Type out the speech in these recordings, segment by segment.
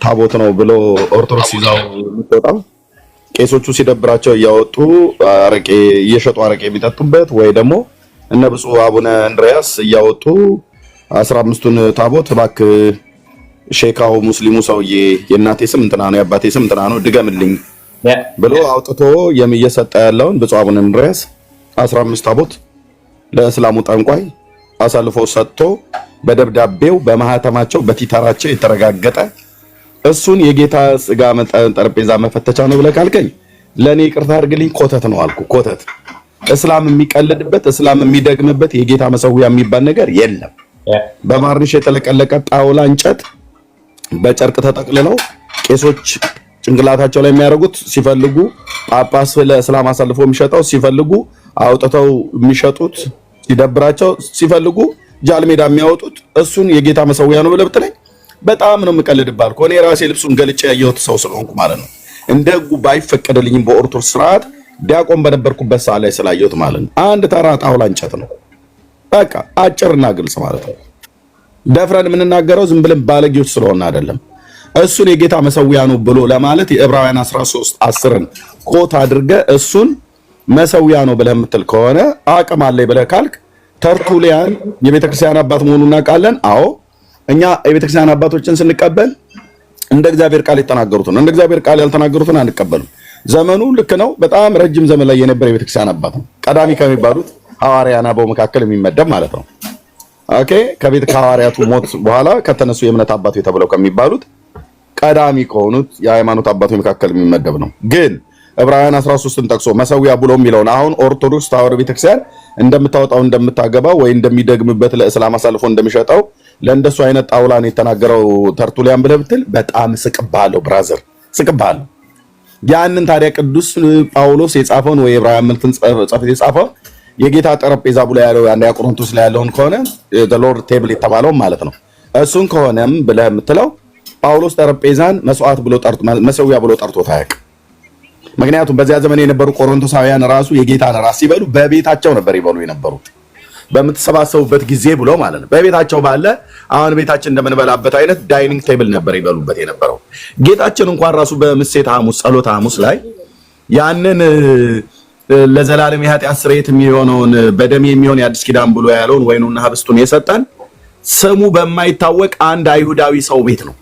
ታቦት ነው ብሎ ኦርቶዶክስ ይዛው የምትወጣው ቄሶቹ ሲደብራቸው እያወጡ አረቄ እየሸጡ አረቄ የሚጠጡበት ወይ ደግሞ እነ ብፁዕ አቡነ እንድሪያስ እያወጡ 15ቱን ታቦት እባክህ ሼካው ሙስሊሙ ሰውዬ የእናቴ ስም እንትና ነው የአባቴ ስም እንትና ነው ድገምልኝ ብሎ አውጥቶ እየሰጠ ያለውን ብፁዕ አቡነ እንድሪያስ 15 ታቦት ለእስላሙ ጠንቋይ አሳልፎ ሰጥቶ በደብዳቤው በማህተማቸው በቲተራቸው የተረጋገጠ እሱን የጌታ ስጋ ጠረጴዛ መፈተቻ ነው ብለህ ካልከኝ ለኔ ይቅርታ አድርግልኝ ኮተት ነው አልኩ። ኮተት እስላም የሚቀልድበት እስላም የሚደግምበት የጌታ መሰዊያ የሚባል ነገር የለም። በማርኒሽ የተለቀለቀ ጣውላ እንጨት በጨርቅ ተጠቅልለው ቄሶች ጭንቅላታቸው ላይ የሚያደርጉት ሲፈልጉ ጳጳስ ለእስላም አሳልፎ የሚሸጠው ሲፈልጉ አውጥተው የሚሸጡት ሲደብራቸው ሲፈልጉ ጃልሜዳ የሚያወጡት እሱን የጌታ መሰዊያ ነው ብለህ ብትለኝ በጣም ነው የምቀልድባል። ኮኔ ራሴ ልብሱን ገልጬ ያየሁት ሰው ስለሆንኩ ማለት ነው። እንደ ሕጉ ባይፈቀድልኝም በኦርቶዶክስ ስርዓት ዲያቆን በነበርኩበት ሰዓት ላይ ስላየሁት ማለት ነው። አንድ ተራ ጣውላ እንጨት ነው በቃ አጭርና ግልጽ ማለት ነው። ደፍረን የምንናገረው ዝም ብለን ባለጌዎች ስለሆነ አይደለም። እሱን የጌታ መሰዊያ ነው ብሎ ለማለት የዕብራውያን 13:10ን ኮት አድርገህ እሱን መሰዊያ ነው ብለህ የምትል ከሆነ አቅም አለኝ ብለህ ካልክ ተርቱሊያን የቤተክርስቲያን አባት መሆኑን እናውቃለን። አዎ እኛ የቤተክርስቲያን አባቶችን ስንቀበል እንደ እግዚአብሔር ቃል የተናገሩትን እንደ እግዚአብሔር ቃል ያልተናገሩትን አንቀበልም። ዘመኑ ልክ ነው። በጣም ረጅም ዘመን ላይ የነበረ የቤተክርስቲያን አባት ነው። ቀዳሚ ከሚባሉት ሐዋርያና አበው መካከል የሚመደብ ማለት ነው። ኦኬ ከሐዋርያቱ ሞት በኋላ ከተነሱ የእምነት አባቶች የተብለው ከሚባሉት ቀዳሚ ከሆኑት የሃይማኖት አባቶች መካከል የሚመደብ ነው። ግን ዕብራውያን 13ን ጠቅሶ መሰዊያ ብሎ የሚለውን አሁን ኦርቶዶክስ ተዋሕዶ ቤተክርስቲያን እንደምታወጣው እንደምታገባው ወይ እንደሚደግምበት ለእስላም አሳልፎ እንደሚሸጠው ለእንደሱ አይነት ጣውላን የተናገረው ተርቱሊያን ብለህ ብትል በጣም ስቅብሃለሁ ብራዘር፣ ስቅብሃለሁ። ያንን ታዲያ ቅዱስ ጳውሎስ የጻፈውን ወይ ዕብራውያን መልእክትን ጻፈው የጻፈው የጌታ ጠረጴዛ ብሎ ያለው አንደኛ ቆሮንቶስ ላይ ያለውን ከሆነ the lord table የተባለው ማለት ነው። እሱን ከሆነም ብለህ የምትለው ጳውሎስ ጠረጴዛን መስዋዕት ብሎ መሰዊያ ብሎ ጠርቶት አያውቅም። ምክንያቱም በዚያ ዘመን የነበሩ ቆሮንቶሳውያን ራሱ የጌታን ራስ ሲበሉ በቤታቸው ነበር ይበሉ የነበሩት በምትሰባሰቡበት ጊዜ ብሎ ማለት ነው። በቤታቸው ባለ አሁን ቤታችን እንደምንበላበት አይነት ዳይኒንግ ቴብል ነበር ይበሉበት የነበረው። ጌታችን እንኳን ራሱ በምሴተ ሐሙስ ጸሎተ ሐሙስ ላይ ያንን ለዘላለም የኃጢአት ስርየት የሚሆነውን በደም የሚሆን የአዲስ ኪዳን ብሎ ያለውን ወይኑና ህብስቱን የሰጠን ስሙ በማይታወቅ አንድ አይሁዳዊ ሰው ቤት ነው።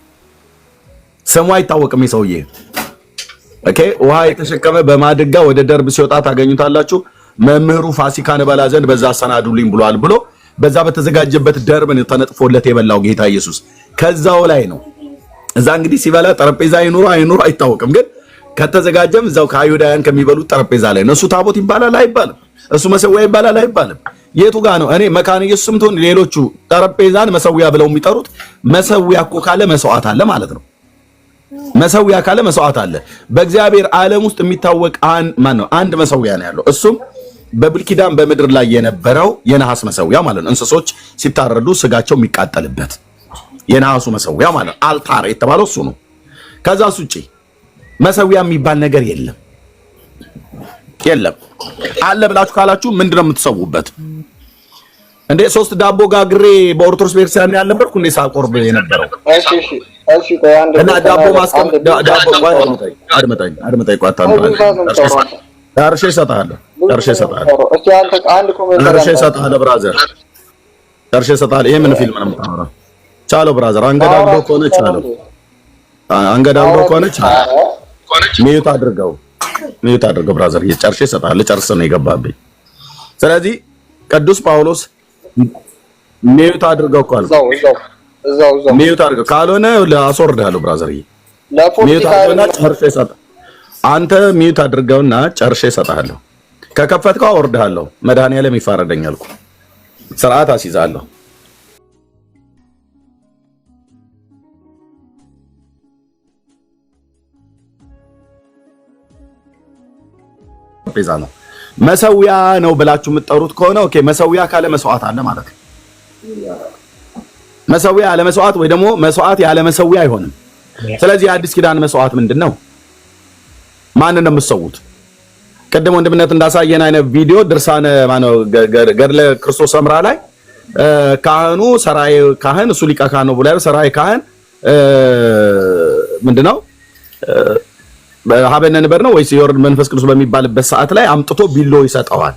ስሙ አይታወቅም የሰውዬ ኦኬ። ውሃ የተሸከመ በማድጋ ወደ ደርብ ሲወጣ ታገኙታላችሁ። መምህሩ ፋሲካን በላ ዘንድ በዛ አሰናዱልኝ ብሏል ብሎ በዛ በተዘጋጀበት ደርብን ተነጥፎለት የበላው ጌታ ኢየሱስ ከዛው ላይ ነው። እዛ እንግዲህ ሲበላ ጠረጴዛ አይኑር አይታወቅም፣ ግን ከተዘጋጀም እዛው ከአይሁዳውያን ከሚበሉት ጠረጴዛ ላይ ነው። እሱ ታቦት ይባላል አይባልም? እሱ መሰዊያ ይባላል አይባልም? የቱ ጋር ነው? እኔ መካነ ኢየሱስም ትሆን ሌሎቹ ጠረጴዛን መሰዊያ ብለው የሚጠሩት መሰዊያ እኮ ካለ መስዋዕት አለ ማለት ነው። መሰዊያ ካለ መስዋዕት አለ። በእግዚአብሔር ዓለም ውስጥ የሚታወቅ አንድ መሰዊያ ነው ያለው። እሱም በብሉይ ኪዳን በምድር ላይ የነበረው የነሐስ መሰዊያ ማለት ነው። እንስሶች ሲታረዱ ስጋቸው የሚቃጠልበት የነሐሱ መሰዊያ ማለት አልታር የተባለው እሱ ነው። ከዛስ ውጪ መሰዊያ የሚባል ነገር የለም። አለ ብላችሁ ካላችሁ ምንድነው የምትሰውበት? እንዴ 3 ዳቦ ጋግሬ በኦርቶዶክስ ቤተክርስቲያን ያልነበርኩ እንዴ ሳቆርብ የነበረው? እሺ ቆይ አንድ እና ዳቦ ማስቀመጥ ዳቦ ቆይ አድመጣኝ ቆይ ጨርሼ እሰጥሃለሁ። እስቲ አንድ ኮሜንት ጨርሼ እሰጥሃለሁ ብራዘር፣ ጨርሼ እሰጥሃለሁ። ይሄ ምን ፊልም ነው የምታወራው? ቻለው ብራዘር፣ አንገዳግዶ ከሆነ ቻለው፣ አንገዳግዶ ከሆነ ቻለው። ሚዩት አድርገው ብራዘር፣ ጨርሼ እሰጥሃለሁ። ልጨርስ ነው የገባብኝ። ስለዚህ ቅዱስ ጳውሎስ ሚዩት አድርገው እኮ አልኩ። እዛው ሚዩት አድርገው ካልሆነ አስወርድሃለሁ ብራዘር። ሚዩት አድርገውና ጨርሼ እሰጥሃለሁ። አንተ ሚዩት አድርገውና ጨርሼ እሰጥሃለሁ። ከከፈትከው አወርድሃለሁ። መድኃኒዓለም ይፋረደኛል እኮ ስርዓት አስይዛለሁ። ጠረጴዛ ነው መሰዊያ ነው ብላችሁ የምትጠሩት ከሆነ ኦኬ፣ መሰዊያ ካለ መስዋዕት አለ ማለት ነው። መሰዊያ ያለ መስዋዕት ወይ ደግሞ መስዋዕት ያለ መሰዊያ አይሆንም። ስለዚህ የአዲስ ኪዳን መስዋዕት ምንድነው? ማንን ነው የምትሰዉት? ቀደም ወንድምነት እንዳሳየን አይነት ቪዲዮ ድርሳነ ማነው ገድለ ክርስቶስ ሰምራ ላይ ካህኑ ሰራይ ካህን እሱ ሊቀ ካህን ነው ብሎ ሰራይ ካህን ምንድነው ሀበነ ንበር ነው ወይስ የወርድ መንፈስ ቅዱስ በሚባልበት ሰዓት ላይ አምጥቶ ቢሎ ይሰጠዋል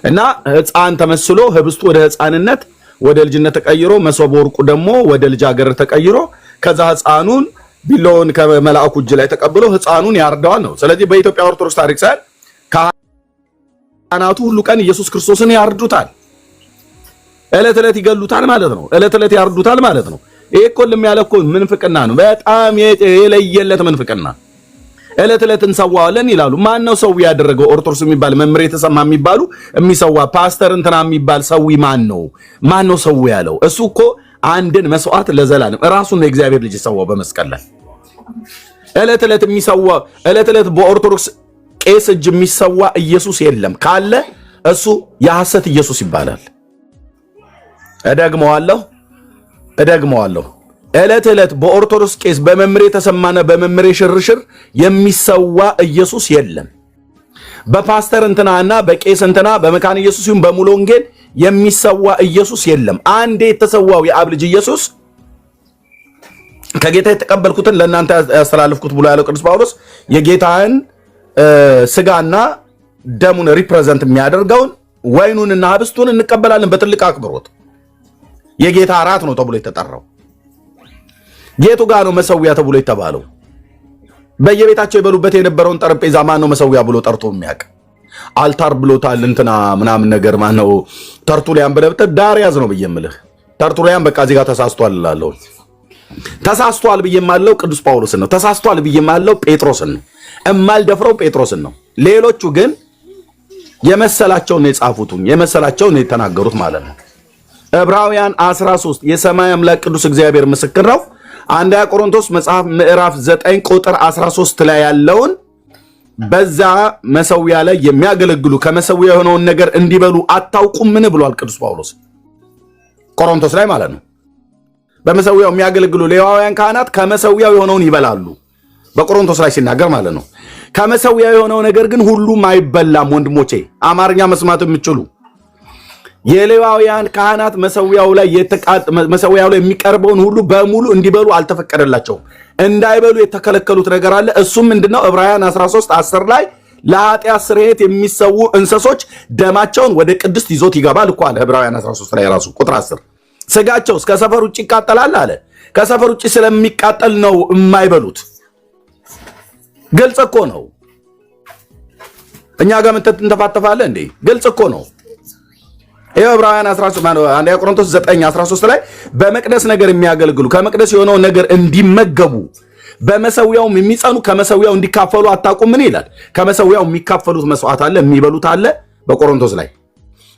እና ሕፃን ተመስሎ ህብስቱ ወደ ሕፃንነት ወደ ልጅነት ተቀይሮ መሶበ ወርቁ ደግሞ ወደ ልጃገረድ ተቀይሮ ከዛ ሕፃኑን ቢሎውን ከመላእኩ እጅ ላይ ተቀብሎ ሕፃኑን ያርደዋል ነው። ስለዚህ በኢትዮጵያ ኦርቶዶክስ ታሪክ ሳይል ካህናቱ ሁሉ ቀን ኢየሱስ ክርስቶስን ያርዱታል፣ እለት እለት ይገሉታል ማለት ነው። እለት እለት ያርዱታል ማለት ነው። ይሄ እኮ ለሚያለ እኮ ምንፍቅና ነው። በጣም የለየለት ምንፍቅና። እለት እለት እንሰዋለን ይላሉ። ማን ነው ሰው ያደረገው? ኦርቶዶክስ የሚባል መምሬ ተሰማ የሚባሉ የሚሰዋ ፓስተር እንትና የሚባል ሰው ማን ነው? ማን ነው ሰው ያለው? እሱ እኮ አንድን መስዋዕት ለዘላለም ራሱን ነው እግዚአብሔር ልጅ ሰዋው በመስቀል ላይ። እለት እለት የሚሰዋ እለት እለት በኦርቶዶክስ ቄስ እጅ የሚሰዋ ኢየሱስ የለም። ካለ እሱ የሐሰት ኢየሱስ ይባላል። እደግመዋለሁ እለት እለት በኦርቶዶክስ ቄስ በመምሬ ተሰማነ በመምሬ ሽርሽር የሚሰዋ ኢየሱስ የለም። በፓስተር እንትናና በቄስ እንትና በመካን ኢየሱስ ይሁን በሙሉ ወንጌል የሚሰዋ ኢየሱስ የለም። አንዴ የተሰዋው የአብ ልጅ ኢየሱስ ከጌታ የተቀበልኩትን ለእናንተ ያስተላልፍኩት ብሎ ያለው ቅዱስ ጳውሎስ የጌታን ስጋና ደሙን ሪፕሬዘንት የሚያደርገውን ወይኑንና ህብስቱን እንቀበላለን በትልቅ አክብሮት። የጌታ እራት ነው ተብሎ የተጠራው። ጌቱ ጋር ነው መሰዊያ ተብሎ የተባለው። በየቤታቸው ይበሉበት የነበረውን ጠረጴዛ ማን ነው መሰዊያ ብሎ ጠርቶ የሚያውቅ? አልታር ብሎታል እንትና ምናምን ነገር ማን ነው ተርቱሊያን ብለብተ ዳር ያዝ ነው ብዬምልህ። ተርቱሊያን በቃ እዚህ ጋር ተሳስቷል እላለሁ። ተሳስቷል ብዬማለው ቅዱስ ጳውሎስን ነው። ተሳስቷል ብዬማለው ጴጥሮስን ነው። እማልደፍረው ጴጥሮስን ነው። ሌሎቹ ግን የመሰላቸውን ነው የጻፉትን የመሰላቸውን ነው የተናገሩት ማለት ነው። ዕብራውያን 13 የሰማይ አምላክ ቅዱስ እግዚአብሔር ምስክር ነው። አንደኛ ቆሮንቶስ መጽሐፍ ምዕራፍ 9 ቁጥር 13 ላይ ያለውን በዛ መሰዊያ ላይ የሚያገለግሉ ከመሰዊያ የሆነውን ነገር እንዲበሉ አታውቁም ምን ብሏል ቅዱስ ጳውሎስ ቆሮንቶስ ላይ ማለት ነው። በመሰዊያው የሚያገለግሉ ሌዋውያን ካህናት ከመሰዊያው የሆነውን ይበላሉ በቆሮንቶስ ላይ ሲናገር ማለት ነው። ከመሰዊያው የሆነው ነገር ግን ሁሉም አይበላም። ወንድሞቼ አማርኛ መስማት የምትችሉ የሌዋውያን ካህናት መሰዊያው ላይ የሚቀርበውን ሁሉ በሙሉ እንዲበሉ አልተፈቀደላቸውም። እንዳይበሉ የተከለከሉት ነገር አለ። እሱም ምንድነው? ዕብራውያን 13:10 ላይ ለኃጢአት ስርየት የሚሰዉ እንስሶች ደማቸውን ወደ ቅድስት ይዞት ይገባል እኮ አለ። ዕብራውያን 13 ላይ ራሱ ቁጥር 10 ስጋቸው እስከ ሰፈር ውጭ ይቃጠላል አለ። ከሰፈር ውጭ ስለሚቃጠል ነው የማይበሉት። ግልጽ እኮ ነው። እኛ ጋር እንተፋተፋለን እንዴ? ግልጽ እኮ ነው። ዕብራውያን 13 አንደኛ ቆሮንቶስ 9:13 ላይ በመቅደስ ነገር የሚያገለግሉ ከመቅደስ የሆነው ነገር እንዲመገቡ በመሰዊያው የሚጸኑ ከመሰዊያው እንዲካፈሉ አታውቁም ምን ይላል? ከመሰዊያው የሚካፈሉት መስዋዕት አለ፣ የሚበሉት አለ። በቆሮንቶስ ላይ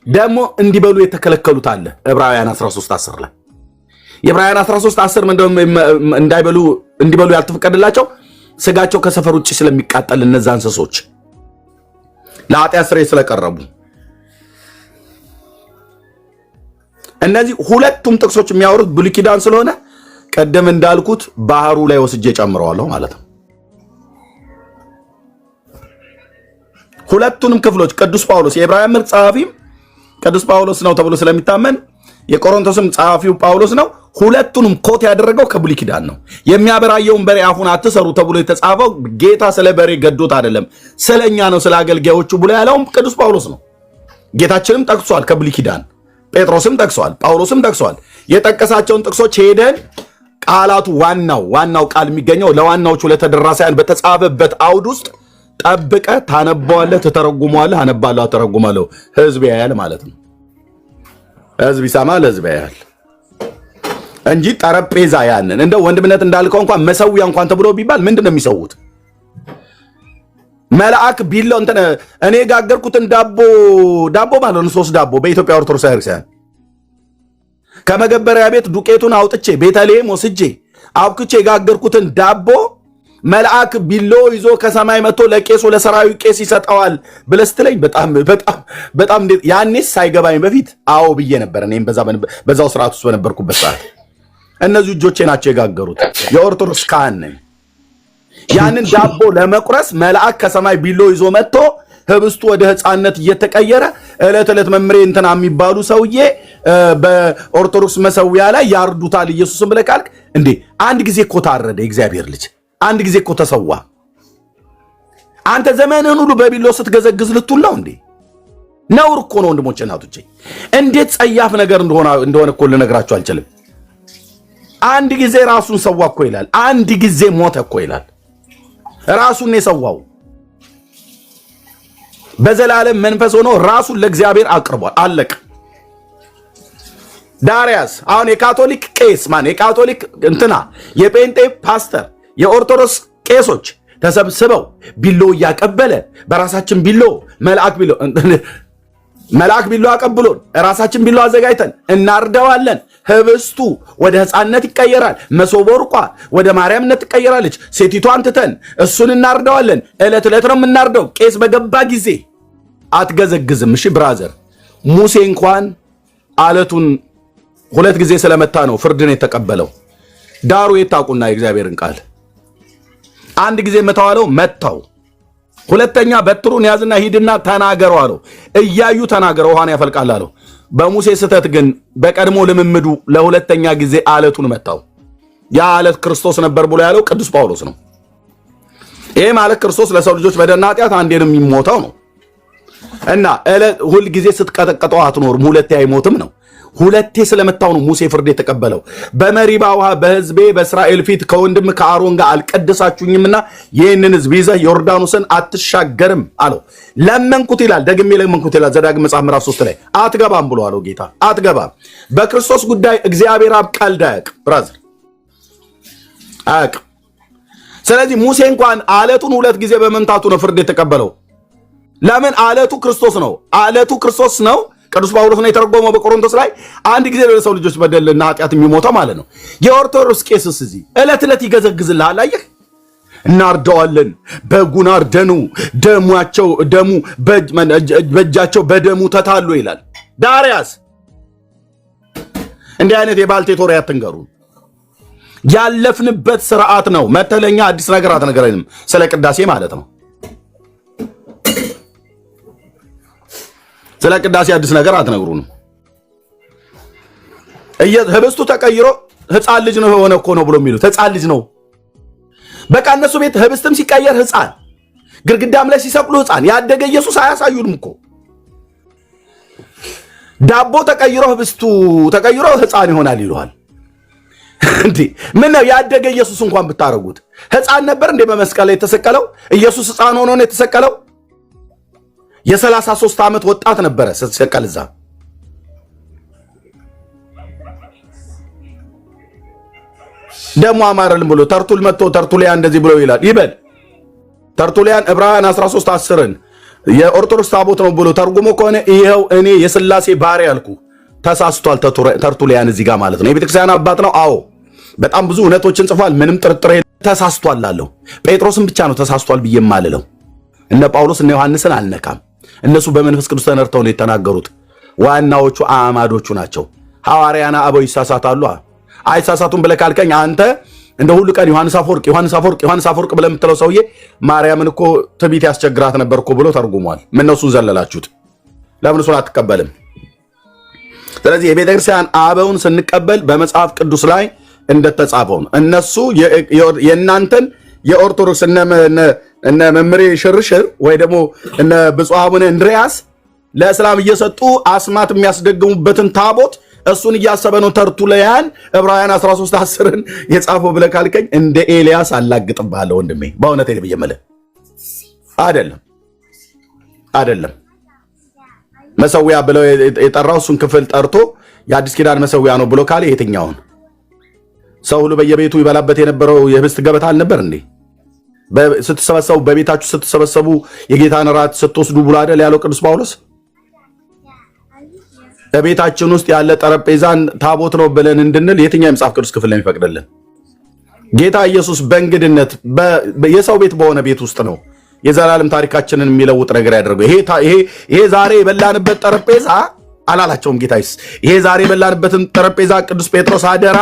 ደግሞ እንዲበሉ የተከለከሉት አለ። ዕብራውያን 13:10 ላይ የዕብራውያን 13:10 እንዲበሉ ያልተፈቀደላቸው ስጋቸው ከሰፈር ውጭ ስለሚቃጠል እነዛ እንስሶች ለኃጢአት ስርየት ስለቀረቡ። እነዚህ ሁለቱም ጥቅሶች የሚያወሩት ብሉይ ኪዳን ስለሆነ ቀደም እንዳልኩት ባህሩ ላይ ወስጄ ጨምረዋለሁ ማለት ነው። ሁለቱንም ክፍሎች ቅዱስ ጳውሎስ የዕብራውያን መልእክት ጸሐፊም ቅዱስ ጳውሎስ ነው ተብሎ ስለሚታመን የቆሮንቶስም ጸሐፊው ጳውሎስ ነው። ሁለቱንም ኮት ያደረገው ከብሉይ ኪዳን ነው። የሚያበራየውን በሬ አፉን አትሰሩ ተብሎ የተጻፈው ጌታ ስለ በሬ ገዶት አይደለም፣ ስለኛ ነው፣ ስለ አገልጋዮቹ ብሎ ያለውም ቅዱስ ጳውሎስ ነው። ጌታችንም ጠቅሷል ከብሉይ ኪዳን፣ ጴጥሮስም ጠቅሷል፣ ጳውሎስም ጠቅሷል። የጠቀሳቸውን ጥቅሶች ሄደን ቃላቱ ዋናው ቃል የሚገኘው ለዋናዎቹ ለተደራሳያን በተጻፈበት አውድ ውስጥ ጠብቀ ታነበዋለህ፣ ትተረጉመዋለህ። አነባለሁ፣ ተረጉማለሁ። ህዝብ ያያል ማለት ነው። ህዝብ ይሰማል፣ ህዝብ ያያል እንጂ ጠረጴዛ ያንን እንደው ወንድምነት እንዳልከው እንኳን መሰዊያ እንኳን ተብሎ ቢባል ምንድነው የሚሰውት? መልአክ ቢለው እንትን እኔ ጋገርኩትን ዳቦ ማለት ነው 3 ዳቦ በኢትዮጵያ ኦርቶዶክስ ክርስቲያን ከመገበሪያ ቤት ዱቄቱን አውጥቼ ቤተልሔም ወስጄ አብኩቼ ጋገርኩትን ዳቦ መልአክ ቢሎ ይዞ ከሰማይ መጥቶ ለቄሱ ለሰራዊው ቄስ ይሰጠዋል ብለህ ስትለኝ በጣም ያኔስ ሳይገባኝ በፊት አዎ ብዬ ነበር። እኔም በዛው ስርዓት ውስጥ በነበርኩበት ሰዓት እነዚህ እጆቼ ናቸው የጋገሩት። የኦርቶዶክስ ካህን ነኝ። ያንን ዳቦ ለመቁረስ መልአክ ከሰማይ ቢሎ ይዞ መጥቶ ህብስቱ ወደ ህፃንነት እየተቀየረ እለት መምሬ እንትና የሚባሉ ሰውዬ በኦርቶዶክስ መሰዊያ ላይ ያርዱታል ኢየሱስን ብለህ ካልክ እንዴ አንድ ጊዜ እኮ ታረደ እግዚአብሔር ልጅ አንድ ጊዜ እኮ ተሰዋ አንተ ዘመንህን ሁሉ በቢሎ ስትገዘግዝ ልትውል ነው እንዴ ነውር እኮ ነው ወንድሞቼ እናቶቼ እንዴት ጸያፍ ነገር እንደሆነ እኮ ልነግራችሁ አልችልም አንድ ጊዜ ራሱን ሰዋ እኮ ይላል አንድ ጊዜ ሞተ እኮ ይላል ራሱን የሰዋው በዘላለም መንፈስ ሆኖ ራሱን ለእግዚአብሔር አቅርቧል አለቀ ዳሪያስ አሁን የካቶሊክ ቄስ የካቶሊክ እንትና የጴንጤ ፓስተር የኦርቶዶክስ ቄሶች ተሰብስበው ቢሎ ያቀበለ በራሳችን ቢሎ መልአክ ቢሎ አቀብሎን ራሳችን ቢሎ አዘጋጅተን እናርደዋለን ህብስቱ ወደ ህፃንነት ይቀየራል መሶበ ወርቋ ወደ ማርያምነት ትቀየራለች ሴቲቷን ትተን እሱን እናርደዋለን እለት ነው የምናርደው ቄስ በገባ ጊዜ አትገዘግዝም እሺ ብራዘር ሙሴ እንኳን አለቱን ሁለት ጊዜ ስለመታ ነው ፍርድን የተቀበለው ዳሩ የታቁና የእግዚአብሔርን ቃል አንድ ጊዜ መታዋለው መታው ሁለተኛ በትሩን ያዝና ሂድና ተናገረው አለው እያዩ ተናገረው ውሃን ያፈልቃል አለው በሙሴ ስተት ግን በቀድሞ ልምምዱ ለሁለተኛ ጊዜ አለቱን መታው ያ አለት ክርስቶስ ነበር ብሎ ያለው ቅዱስ ጳውሎስ ነው ይሄ ማለት ክርስቶስ ለሰው ልጆች በደና ኃጢአት አንዴ ነው የሚሞተው ነው እና ሁል ጊዜ ስትቀጠቀጠው አትኖርም ሁለቴ አይሞትም ነው ሁለቴ ስለመታው ነው ሙሴ ፍርድ የተቀበለው በመሪባ ውሃ በህዝቤ በእስራኤል ፊት ከወንድም ከአሮን ጋር አልቀደሳችሁኝምና ይህንን ህዝብ ይዘህ ዮርዳኖስን አትሻገርም አለው ለመንኩት ይላል ደግሜ ለመንኩት ይላል ዘዳግም መጽሐፍ ምዕራፍ 3 ላይ አትገባም ብሎ አለው ጌታ አትገባም በክርስቶስ ጉዳይ እግዚአብሔር አብ ቀልድ አያውቅም ብራዘር አያውቅም ስለዚህ ሙሴ እንኳን አለቱን ሁለት ጊዜ በመምታቱ ነው ፍርድ የተቀበለው ለምን አለቱ ክርስቶስ ነው አለቱ ክርስቶስ ነው ቅዱስ ጳውሎስ ነው የተረጎመው በቆሮንቶስ ላይ አንድ ጊዜ ለሰው ልጆች በደልና ኃጢአት የሚሞተው ማለት ነው የኦርቶዶክስ ቄስስ እዚህ እለት ይገዘግዝልሃል አየህ እናርደዋለን በጉን አርደኑ ደሙ በእጃቸው በደሙ ተታሉ ይላል ዳሪያስ እንዲህ አይነት የባልቴት ወሬ አትንገሩ ያለፍንበት ስርዓት ነው መተለኛ አዲስ ነገር አትነገረንም ስለ ቅዳሴ ማለት ነው ስለ ቅዳሴ አዲስ ነገር አትነግሩንም ህብስቱ ተቀይሮ ህፃን ልጅ ነው የሆነ እኮ ነው ብሎ የሚሉት ህፃን ልጅ ነው በቃ እነሱ ቤት ህብስትም ሲቀየር ህፃን ግርግዳም ላይ ሲሰቅሉ ህፃን ያደገ ኢየሱስ አያሳዩንም እኮ ዳቦ ተቀይሮ ህብስቱ ተቀይሮ ህፃን ይሆናል ይሏል እንዴ ምን ነው ያደገ ኢየሱስ እንኳን ብታረጉት ህፃን ነበር እንዴ በመስቀል ላይ የተሰቀለው ኢየሱስ ህፃን ሆኖ ነው የተሰቀለው የ33 ዓመት ወጣት ነበረ ሲሰቀል እዛ ደሞ አማረልን ብሎ ተርቱል መጥቶ ተርቱሊያን እንደዚህ ብሎ ይላል ይበል ተርቱሊያን ዕብራውያን 13:10ን የኦርቶዶክስ ታቦት ነው ብሎ ተርጉሞ ከሆነ ይሄው እኔ የሥላሴ ባሪያ ያልኩ ተሳስቷል ተርቱሊያን እዚህ ጋር ማለት ነው የቤተክርስቲያን አባት ነው አዎ በጣም ብዙ እውነቶችን ጽፏል ምንም ጥርጥር ተሳስቷል አለው ጴጥሮስን ብቻ ነው ተሳስቷል ብዬማልለው እነ ጳውሎስ እነ ዮሐንስን አልነካም እነሱ በመንፈስ ቅዱስ ተነርተው ነው የተናገሩት ዋናዎቹ አማዶቹ ናቸው ሐዋርያና አበው ይሳሳታሉ አይሳሳቱም ብለህ ካልከኝ አንተ እንደ ሁሉ ቀን ዮሐንስ አፈወርቅ ብለህ የምትለው ሰውዬ ማርያምን እኮ ትቢት ያስቸግራት ነበር እኮ ብሎ ተርጉሟል ምን ነው እሱን ዘለላችሁት ለምን እሱን አትቀበልም ስለዚህ የቤተክርስቲያን አበውን ስንቀበል በመጽሐፍ ቅዱስ ላይ እንደተጻፈው ነው እነሱ የእናንተን የኦርቶዶክስ እነ መምሬ ሽርሽር ወይ ደግሞ እነ ብፁዕ አቡነ እንድሪያስ ለእስላም እየሰጡ አስማት የሚያስደግሙበትን ታቦት እሱን እያሰበ ነው ተርቱሊያን ዕብራውያን 13:10ን የጻፈው ብለህ ካልከኝ እንደ ኤልያስ አላግጥብሃለሁ ወንድሜ በእውነት ነው ብየመለ አይደለም መሰዊያ ብለው የጠራው እሱን ክፍል ጠርቶ የአዲስ ኪዳን መሰዊያ ነው ብሎ ካለ የትኛውን ሰው ሁሉ በየቤቱ ይበላበት የነበረው የህብስት ገበታ አልነበር እንዴ ስትሰበሰቡ በቤታችሁ ስትሰበሰቡ የጌታን ራት ስትወስዱ ብሎ አይደል ያለው ቅዱስ ጳውሎስ በቤታችን ውስጥ ያለ ጠረጴዛን ታቦት ነው ብለን እንድንል የትኛው የመጽሐፍ ቅዱስ ክፍል ላይ ይፈቅድልን ጌታ ኢየሱስ በእንግድነት የሰው ቤት በሆነ ቤት ውስጥ ነው የዘላለም ታሪካችንን የሚለውጥ ነገር ያደርገው ይሄ ዛሬ የበላንበት ጠረጴዛ አላላቸውም ጌታዬስ ይሄ ዛሬ የበላንበትን ጠረጴዛ ቅዱስ ጴጥሮስ አደራ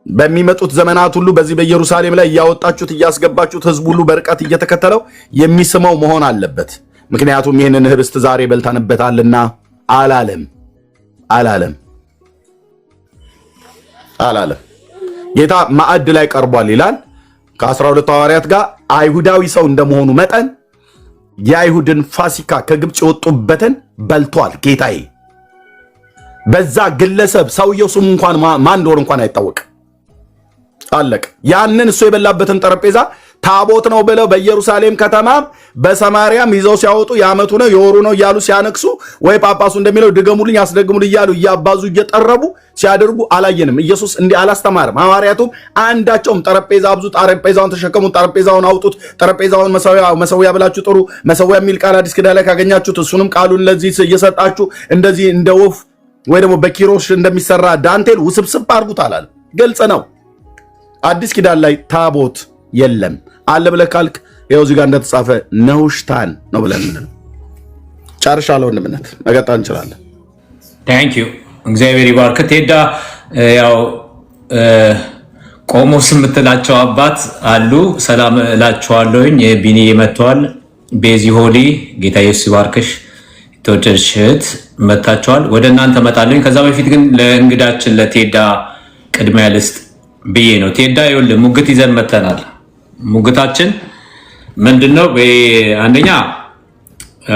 በሚመጡት ዘመናት ሁሉ በዚህ በኢየሩሳሌም ላይ ያወጣችሁት ያስገባችሁት ህዝብ ሁሉ በርቀት እየተከተለው የሚስመው መሆን አለበት ምክንያቱም ይህንን ህብስት ዛሬ በልተንበታልና አላለም። ጌታ ማዕድ ላይ ቀርቧል ይላል። ከ12 ሐዋርያት ጋር አይሁዳዊ ሰው እንደመሆኑ መጠን የአይሁድን ፋሲካ ከግብፅ የወጡበትን በልቷል ጌታዬ። በዛ ግለሰብ ሰውየው ስሙ እንኳን ማን እንደሆነ እንኳን አይታወቅም። አለቀ። ያንን እሱ የበላበትን ጠረጴዛ ታቦት ነው ብለው በኢየሩሳሌም ከተማ በሰማርያም ይዘው ሲያወጡ የዓመቱ ነው የወሩ ነው እያሉ ሲያነክሱ ወይ ጳጳሱ እንደሚለው ድገሙልኝ አስደግሙልኝ እያሉ እያባዙ እየጠረቡ ሲያደርጉ አላየንም። ኢየሱስ እንዲህ አላስተማርም። ሐዋርያቱም አንዳቸውም ጠረጴዛ አብዙ፣ ጠረጴዛውን ተሸከሙ፣ ጠረጴዛውን አውጡት፣ ጠረጴዛውን መሰዊያ ብላችሁ ጥሩ፣ መሰዊያ የሚል ቃል አዲስ ኪዳን ላይ ካገኛችሁት እሱንም ቃሉን ለዚህ እየሰጣችሁ እንደዚህ እንደ ወፍ ወይ ደግሞ በኪሮሽ እንደሚሰራ ዳንቴል ውስብስብ አድርጉት አላለ። ግልጽ ነው። አዲስ ኪዳን ላይ ታቦት የለም አለ ብለህ ካልክ ይኸው እዚህ ጋር እንደተጻፈ ነውሽታን ነው ብለን ምን ጨርሻለሁ። ወንድምነት መቀጠል እንችላለን። ታንክ ዩ እግዚአብሔር ይባርክ። ቴዳ ያው ቆሞስ የምትላቸው አባት አሉ። ሰላም እላቸዋለሁኝ። ቢኒ መጥተዋል። ቤዚ ሆሊ ጌታ ኢየሱስ ይባርክሽ። ተወደድሽ እህት መጥታችኋል። ወደ እናንተ እመጣለሁኝ። ከዛ በፊት ግን ለእንግዳችን ለቴዳ ቅድሚያ ልስጥ ብዬ ነው። ቴዳ ይኸውልህ ሙግት ይዘን መተናል። ሙግታችን ምንድነው? አንደኛ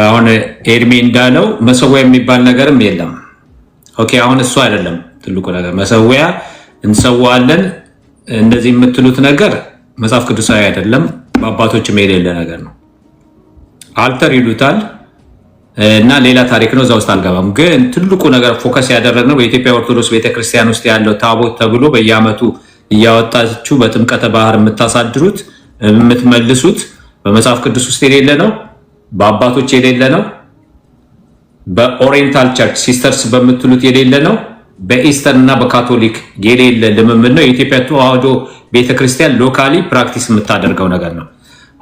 አሁን ኤርሚ እንዳለው መሰዊያ የሚባል ነገርም የለም። ኦኬ አሁን እሱ አይደለም ትልቁ ነገር። መሰዊያ እንሰዋለን እንደዚህ የምትሉት ነገር መጽሐፍ ቅዱሳዊ አይደለም፣ በአባቶችም የሌለ ነገር ነው። አልተር ይሉታል እና ሌላ ታሪክ ነው። እዛ ውስጥ አልገባም። ግን ትልቁ ነገር ፎከስ ያደረግነው በኢትዮጵያ ኦርቶዶክስ ቤተክርስቲያን ውስጥ ያለው ታቦት ተብሎ በየዓመቱ እያወጣችሁ በጥምቀተ ባህር የምታሳድሩት የምትመልሱት በመጽሐፍ ቅዱስ ውስጥ የሌለ ነው፣ በአባቶች የሌለ ነው፣ በኦሪየንታል ቸርች ሲስተርስ በምትሉት የሌለ ነው፣ በኢስተርን እና በካቶሊክ የሌለ ልምምድ ነው። የኢትዮጵያ ተዋህዶ ቤተክርስቲያን ሎካሊ ፕራክቲስ የምታደርገው ነገር ነው።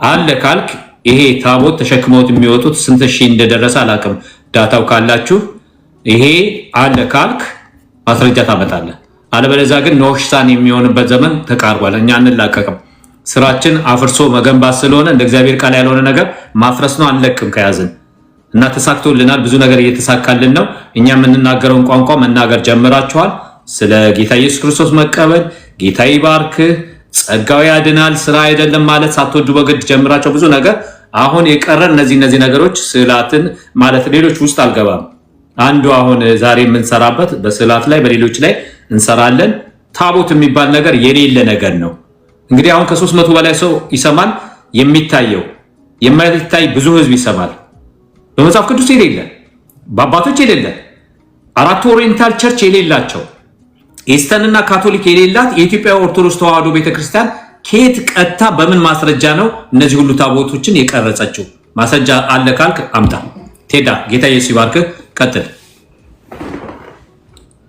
አለ ካልክ ይሄ ታቦት ተሸክመውት የሚወጡት ስንት ሺህ እንደደረሰ አላውቅም፣ ዳታው ካላችሁ ይሄ አለ ካልክ ማስረጃ ታመጣለህ። አለበለዚያ ግን ኖሽሳን የሚሆንበት ዘመን ተቃርቧል። እኛ አንላቀቅም። ስራችን አፍርሶ መገንባት ስለሆነ እንደ እግዚአብሔር ቃል ያልሆነ ነገር ማፍረስ ነው። አንለቅም ከያዝን እና ተሳክቶልናል። ብዙ ነገር እየተሳካልን ነው። እኛ የምንናገረውን ቋንቋ መናገር ጀምራችኋል። ስለ ጌታ ኢየሱስ ክርስቶስ መቀበል፣ ጌታ ይባርክ፣ ጸጋው ያድናል፣ ስራ አይደለም ማለት ሳትወዱ በግድ ጀምራቸው ብዙ ነገር። አሁን የቀረን እነዚህ ነገሮች ስዕላትን ማለት ሌሎች ውስጥ አልገባም። አንዱ አሁን ዛሬ የምንሰራበት በስዕላት ላይ በሌሎች ላይ እንሰራለን። ታቦት የሚባል ነገር የሌለ ነገር ነው። እንግዲህ አሁን ከ300 በላይ ሰው ይሰማል። የሚታየው የማይታይ ብዙ ህዝብ ይሰማል። በመጽሐፍ ቅዱስ የሌለ በአባቶች የሌለ አራቱ ኦሪየንታል ቸርች የሌላቸው ኢስተርን እና ካቶሊክ የሌላት የኢትዮጵያ ኦርቶዶክስ ተዋህዶ ቤተክርስቲያን ከየት ቀጥታ በምን ማስረጃ ነው እነዚህ ሁሉ ታቦቶችን የቀረጸችው? ማስረጃ አለ ካልክ አምጣ። ቴዳ ጌታ ኢየሱስ ይባርክ። ቀጥል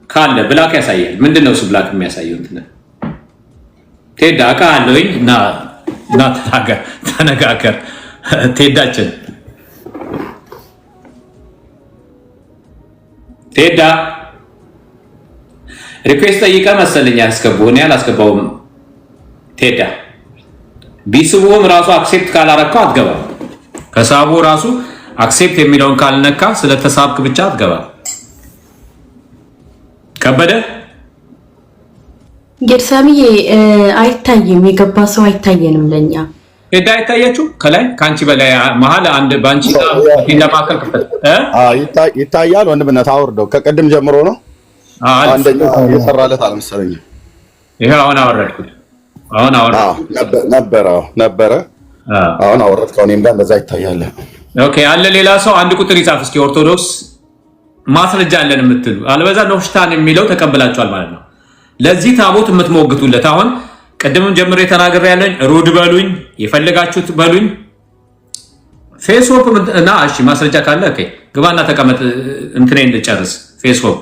ካለ ብላክ ያሳያል። ምንድነው እሱ ብላክ የሚያሳየው? እንትን ቴዳ አቃለኝ እና ተነጋገር። ቴዳችን ቴዳ ሪኩዌስት ጠይቀ መሰለኝ ያስገባው። እኔ አላስገባውም። ቴዳ ቢስቡም ራሱ አክሴፕት ካላረካው አትገባም። ከሳቡ ራሱ አክሴፕት የሚለውን ካልነካ ስለተሳብክ ብቻ አትገባም። ከበደ ጌርሳሚዬ አይታይም። የገባ ሰው አይታየንም ለኛ። ቴዳ አይታያችሁ? ከላይ ካንቺ በላይ መሀል አንድ ባንቺ ለማከል ክፍል ይታያል። ወንድምነት አውርደው ከቀድም ጀምሮ ነው። አንደኛ የሰራለት አልመሰለኝም። ይሄ አሁን አወረድኩት። አሁን ነበረ አሁን አወረድከው። እኔም ጋር እንደዛ ይታያል። ኦኬ አለ። ሌላ ሰው አንድ ቁጥር ይጻፍ እስኪ። ኦርቶዶክስ ማስረጃ አለን የምትሉ አልበዛ ኖሽታን የሚለው ተቀብላችኋል ማለት ነው። ለዚህ ታቦት የምትሞግቱለት አሁን ቅድምም ጀምሬ ተናግሬ ያለኝ ሩድ በሉኝ፣ የፈለጋችሁት በሉኝ። ፌስቡክ እና እሺ ማስረጃ ካለ ኦኬ ግባና ተቀመጥ። እንትኔን ልጨርስ። ፌስቡክ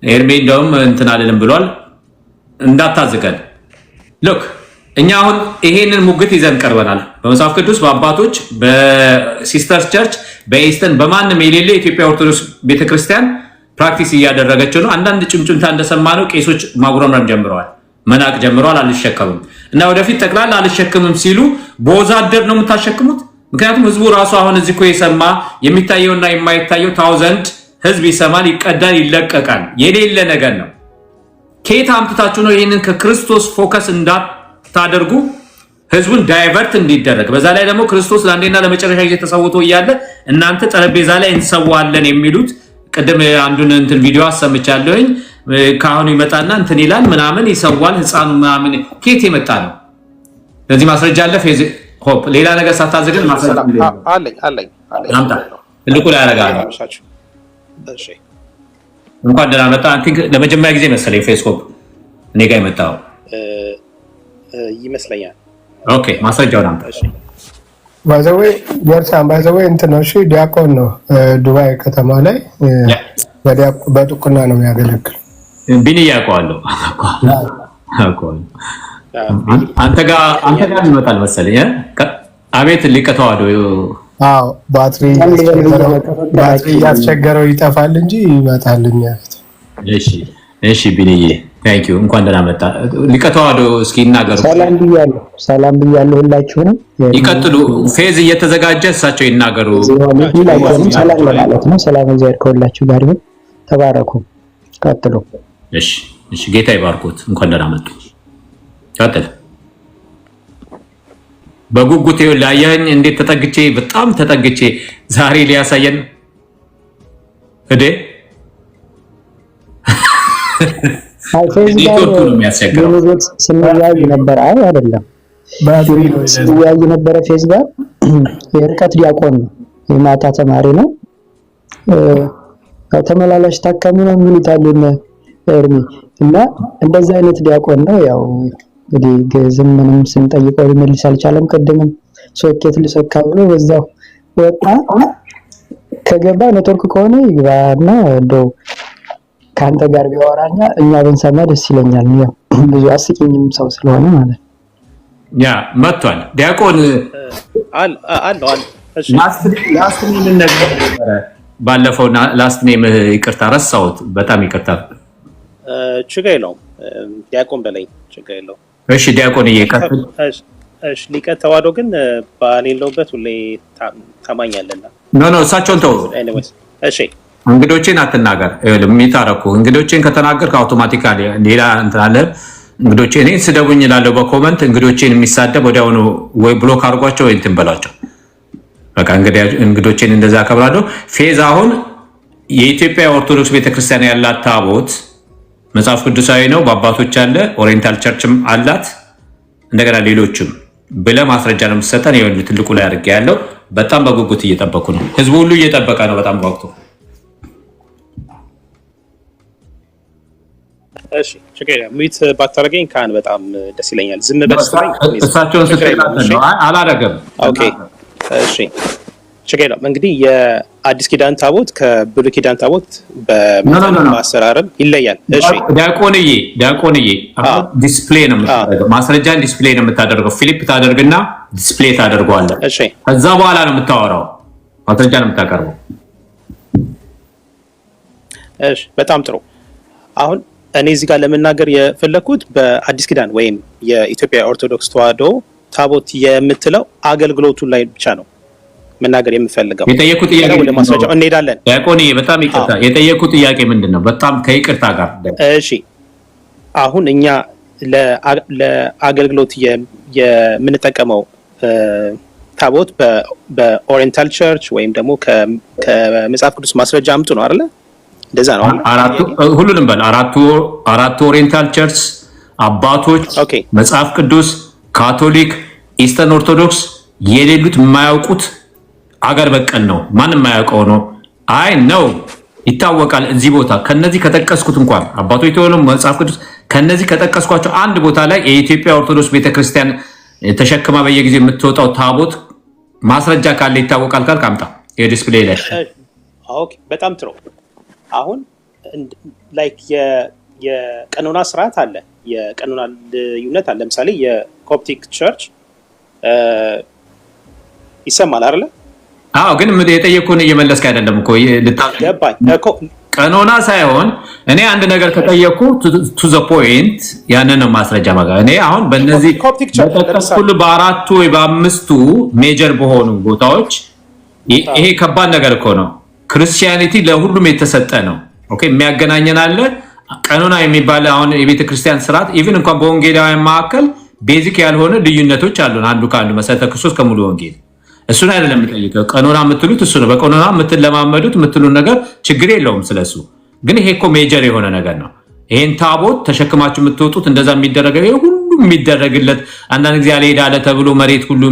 ኤርሜ እንደውም እንትን አልልም ብሏል። እንዳታዝገን ሉክ እኛ አሁን ይሄንን ሙግት ይዘን ቀርበናል። በመጽሐፍ ቅዱስ በአባቶች በሲስተርስ ቸርች በኢስተርን በማንም የሌለ የኢትዮጵያ ኦርቶዶክስ ቤተክርስቲያን ፕራክቲስ እያደረገችው ነው። አንዳንድ ጭምጭምታ እንደሰማነው ቄሶች ማጉረምረም ጀምረዋል፣ መናቅ ጀምረዋል። አልሸከምም እና ወደፊት ጠቅላላ አልሸከምም ሲሉ በወዛደር ነው የምታሸክሙት። ምክንያቱም ህዝቡ ራሱ አሁን እዚህ እኮ የሰማ የሚታየውና የማይታየው ታውዘንድ ህዝብ ይሰማል፣ ይቀዳል፣ ይለቀቃል። የሌለ ነገር ነው። ከየት አምጥታችሁ ነው ይህንን ከክርስቶስ ፎከስ እንዳታደርጉ ህዝቡን ዳይቨርት እንዲደረግ? በዛ ላይ ደግሞ ክርስቶስ ለአንዴና ለመጨረሻ ጊዜ ተሰውቶ እያለ እናንተ ጠረጴዛ ላይ እንሰዋለን የሚሉት ቅድም አንዱን እንትን ቪዲዮ አሰምቻለሁኝ። ካህኑ ይመጣና እንትን ይላል ምናምን ይሰዋል፣ ህፃኑ ምናምን ከየት የመጣ ነው? ለዚህ ማስረጃ አለ። ፌዝ ሆፕ ሌላ ነገር ሳታዘግን ማስረጃ አለኝ አምጣ። ትልቁ ላይ ያረጋጋል። እሺ እንኳን ደህና መጣ። አይ ቲንክ ለመጀመሪያ ጊዜ መሰለኝ ፌስ ሆፕ እኔ ጋር የመጣው ይመስለኛል። ኦኬ ማስረጃውን አምጣ። እሺ ባይዘዌ ወርሳም ባይዘዌ እንትን ነው። እሺ ዲያቆን ነው ዱባይ ከተማ ላይ በጥቁና ነው የሚያገለግል። ቢኒ ያውቀዋለሁ። አንተ ጋር ይመጣል መሰለኝ። አቤት ሊቀተዋዶ ባትሪ ያስቸገረው ይጠፋል እንጂ ይመጣልኛ። እሺ ቢኒዬ ታንክ ዩ እንኳን ደህና መጣ። ሊቀተዋዶ እስኪ ይናገሩ። ሰላም ብያለሁ ሁላችሁንም። ይቀጥሉ። ፌዝ እየተዘጋጀ እሳቸው ይናገሩ። ሰላም ለማለት ነው። ሰላም እግዚአብሔር ከሁላችሁ ጋር ይሁን። ተባረኩ። ቀጥሉ። እሺ ጌታ ይባርኮት። እንኳን ደህና መጡ። ቀጥል። በጉጉት ላያኝ እንዴት ተጠግቼ በጣም ተጠግቼ ዛሬ ሊያሳየን እዴ ስንወያይ ነበር። አይ አይደለም ስንወያይ ነበረ። ፌዝ ጋር የርቀት ዲያቆን ነው፣ የማታ ተማሪ ነው፣ ተመላላሽ ታካሚ ነው የሚሉት እርሚ እና እንደዛ አይነት ዲያቆን ነው። ያው እንግዲህ ግዝም ምንም ስንጠይቀው ሊመልስ አልቻለም። ቅድምም ሶኬት ልሰካ ብሎ በዛው ወጣ። ከገባ ኔትወርክ ከሆነ ይግባና እንደው ካንተ ጋር ቢያወራኛ እኛ ብንሰማ ደስ ይለኛል። ያው ብዙ አስቂኝም ሰው ስለሆነ ማለት ያ መጥቷል። ዲያቆን አለ እሺ ላስት ኔም ነገር ባለፈው ላስት ኔም ይቅርታ ረሳሁት። በጣም ይቅርታ። ችግር የለውም። ዲያቆን በላይ ችግር የለውም። እሺ ዲያቆን እየቀጥል። እሺ ሊቀ ተዋህዶ ግን ባሌለውበት ሁሌ ታማኛለና ኖ እሳቸውን ተው። እሺ እንግዶችን አትናገር። የሚታረኩ እንግዶችን ከተናገርክ አውቶማቲካሊ ሌላ እንትን አለ። እንግዶችን እኔ ስደቡኝ እላለሁ በኮመንት። እንግዶችን የሚሳደብ ወዲያውኑ ወይ ብሎክ አድርጓቸው ወይ እንትን በሏቸው። በቃ እንግዶችን እንደዛ አከብራለሁ። ፌዝ አሁን የኢትዮጵያ ኦርቶዶክስ ቤተክርስቲያን ያላት ታቦት መጽሐፍ ቅዱሳዊ ነው። በአባቶች አለ፣ ኦሪየንታል ቸርችም አላት፣ እንደገና ሌሎችም ብለ ማስረጃ ነው የምትሰጠን። ይኸውልህ ትልቁ ላይ አድርጌ ያለው በጣም በጉጉት እየጠበቁ ነው። ህዝቡ ሁሉ እየጠበቀ ነው በጣም በወቅቱ። እሺ ችግር ሚት ባታረገኝ ካን በጣም ደስ ይለኛል። ዝም በስተኝ እሳቸውን ስትላተ ነው አላረገም። ኦኬ እሺ ችግር የለውም። እንግዲህ የአዲስ ኪዳን ታቦት ከብሉይ ኪዳን ታቦት በማሰራርም ይለያል። እሺ ዲያቆንዬ ዲስፕሌይ ነው የምታደርገው፣ ማስረጃን ዲስፕሌይ ነው የምታደርገው። ፊሊፕ ታደርግና ዲስፕሌይ ታደርገዋለህ። እሺ ከዛ በኋላ ነው የምታወራው፣ ማስረጃ ነው የምታቀርበው። እሺ በጣም ጥሩ። አሁን እኔ እዚህ ጋር ለመናገር የፈለኩት በአዲስ ኪዳን ወይም የኢትዮጵያ ኦርቶዶክስ ተዋህዶ ታቦት የምትለው አገልግሎቱ ላይ ብቻ ነው መናገር የምፈልገው። የጠየቁት ጥያቄ ወደ ማስረጃው እንሄዳለን። ዲያቆን በጣም ይቅርታ፣ የጠየቁት ጥያቄ ምንድነው? በጣም ከይቅርታ ጋር እሺ፣ አሁን እኛ ለአገልግሎት የምንጠቀመው ታቦት በኦሪየንታል ቸርች ወይም ደግሞ ከመጽሐፍ ቅዱስ ማስረጃ አምጡ ነው አይደለ? እንደዛ ነው። ሁሉንም በል አራቱ ኦሪየንታል ቸርች አባቶች፣ መጽሐፍ ቅዱስ፣ ካቶሊክ፣ ኢስተርን ኦርቶዶክስ የሌሉት የማያውቁት አገር በቀል ነው። ማንም የማያውቀው ነው። አይ ነው ይታወቃል። እዚህ ቦታ ከነዚህ ከጠቀስኩት እንኳን አባቶች ተሆኑ መጽሐፍ ቅዱስ ከነዚህ ከጠቀስኳቸው አንድ ቦታ ላይ የኢትዮጵያ ኦርቶዶክስ ቤተክርስቲያን ተሸክማ በየጊዜው የምትወጣው ታቦት ማስረጃ ካለ ይታወቃል ካልክ አምጣ። የዲስፕሌይ ላይ ኦኬ፣ በጣም ጥሩ። አሁን ላይክ የቀኖና ስርዓት አለ፣ የቀኖና ልዩነት አለ። ለምሳሌ የኮፕቲክ ቸርች ይሰማል አይደለ? አዎ፣ ግን የጠየቁን እየመለስክ አይደለም እኮ። ገባኝ እኮ ቀኖና ሳይሆን እኔ አንድ ነገር ከጠየቁ ቱ ዘ ፖይንት ያንን ነው ማስረጃ ማጋ እኔ አሁን በእነዚህ በተከፈሉ በአራቱ ወይ በአምስቱ ሜጀር በሆኑ ቦታዎች ይሄ ከባድ ነገር እኮ ነው። ክርስቲያኒቲ ለሁሉም የተሰጠ ነው። ኦኬ የሚያገናኘን አለ ቀኖና የሚባል አሁን የቤተ ክርስቲያን ስርዓት ኢቭን እንኳን በወንጌላውያን መካከል ቤዚክ ያልሆነ ልዩነቶች አሉን። አንዱ ከአንዱ መሰረተ ክርስቶስ ከሙሉ ወንጌል እሱን አይደለም የምጠይቀው። ቀኖና የምትሉት እሱ ነው። በቀኖና የምትለማመዱት የምትሉን ነገር ችግር የለውም ስለሱ። ግን ይሄ እኮ ሜጀር የሆነ ነገር ነው። ይሄን ታቦት ተሸክማችሁ የምትወጡት እንደዛ የሚደረገው ይሄ ሁሉ የሚደረግለት አንዳንድ ጊዜ አልሄድ አለ ተብሎ መሬት ሁሉ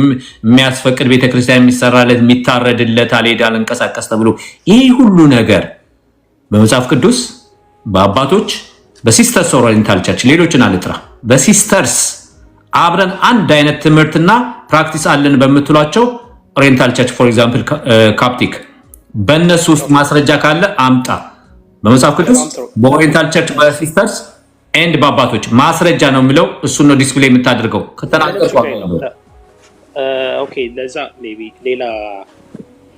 የሚያስፈቅድ ቤተክርስቲያን የሚሰራለት የሚታረድለት አልሄድ አለ እንቀሳቀስ ተብሎ ይሄ ሁሉ ነገር በመጽሐፍ ቅዱስ በአባቶች በሲስተርስ ኦሪየንታል ቸርች ሌሎችን አልጥራ በሲስተርስ አብረን አንድ አይነት ትምህርትና ፕራክቲስ አለን በምትሏቸው ኦሪየንታል ቸርች ፎር ኤግዛምፕል ካፕቲክ በእነሱ ውስጥ ማስረጃ ካለ አምጣ። በመጽሐፍ ቅዱስ በኦሪየንታል ቸርች በሲስተርስ ኤንድ በአባቶች ማስረጃ ነው የሚለው እሱን ነው ዲስፕሌይ የምታደርገው ከተናገርኩ ኦኬ ለዛ ሜቢ ሌላ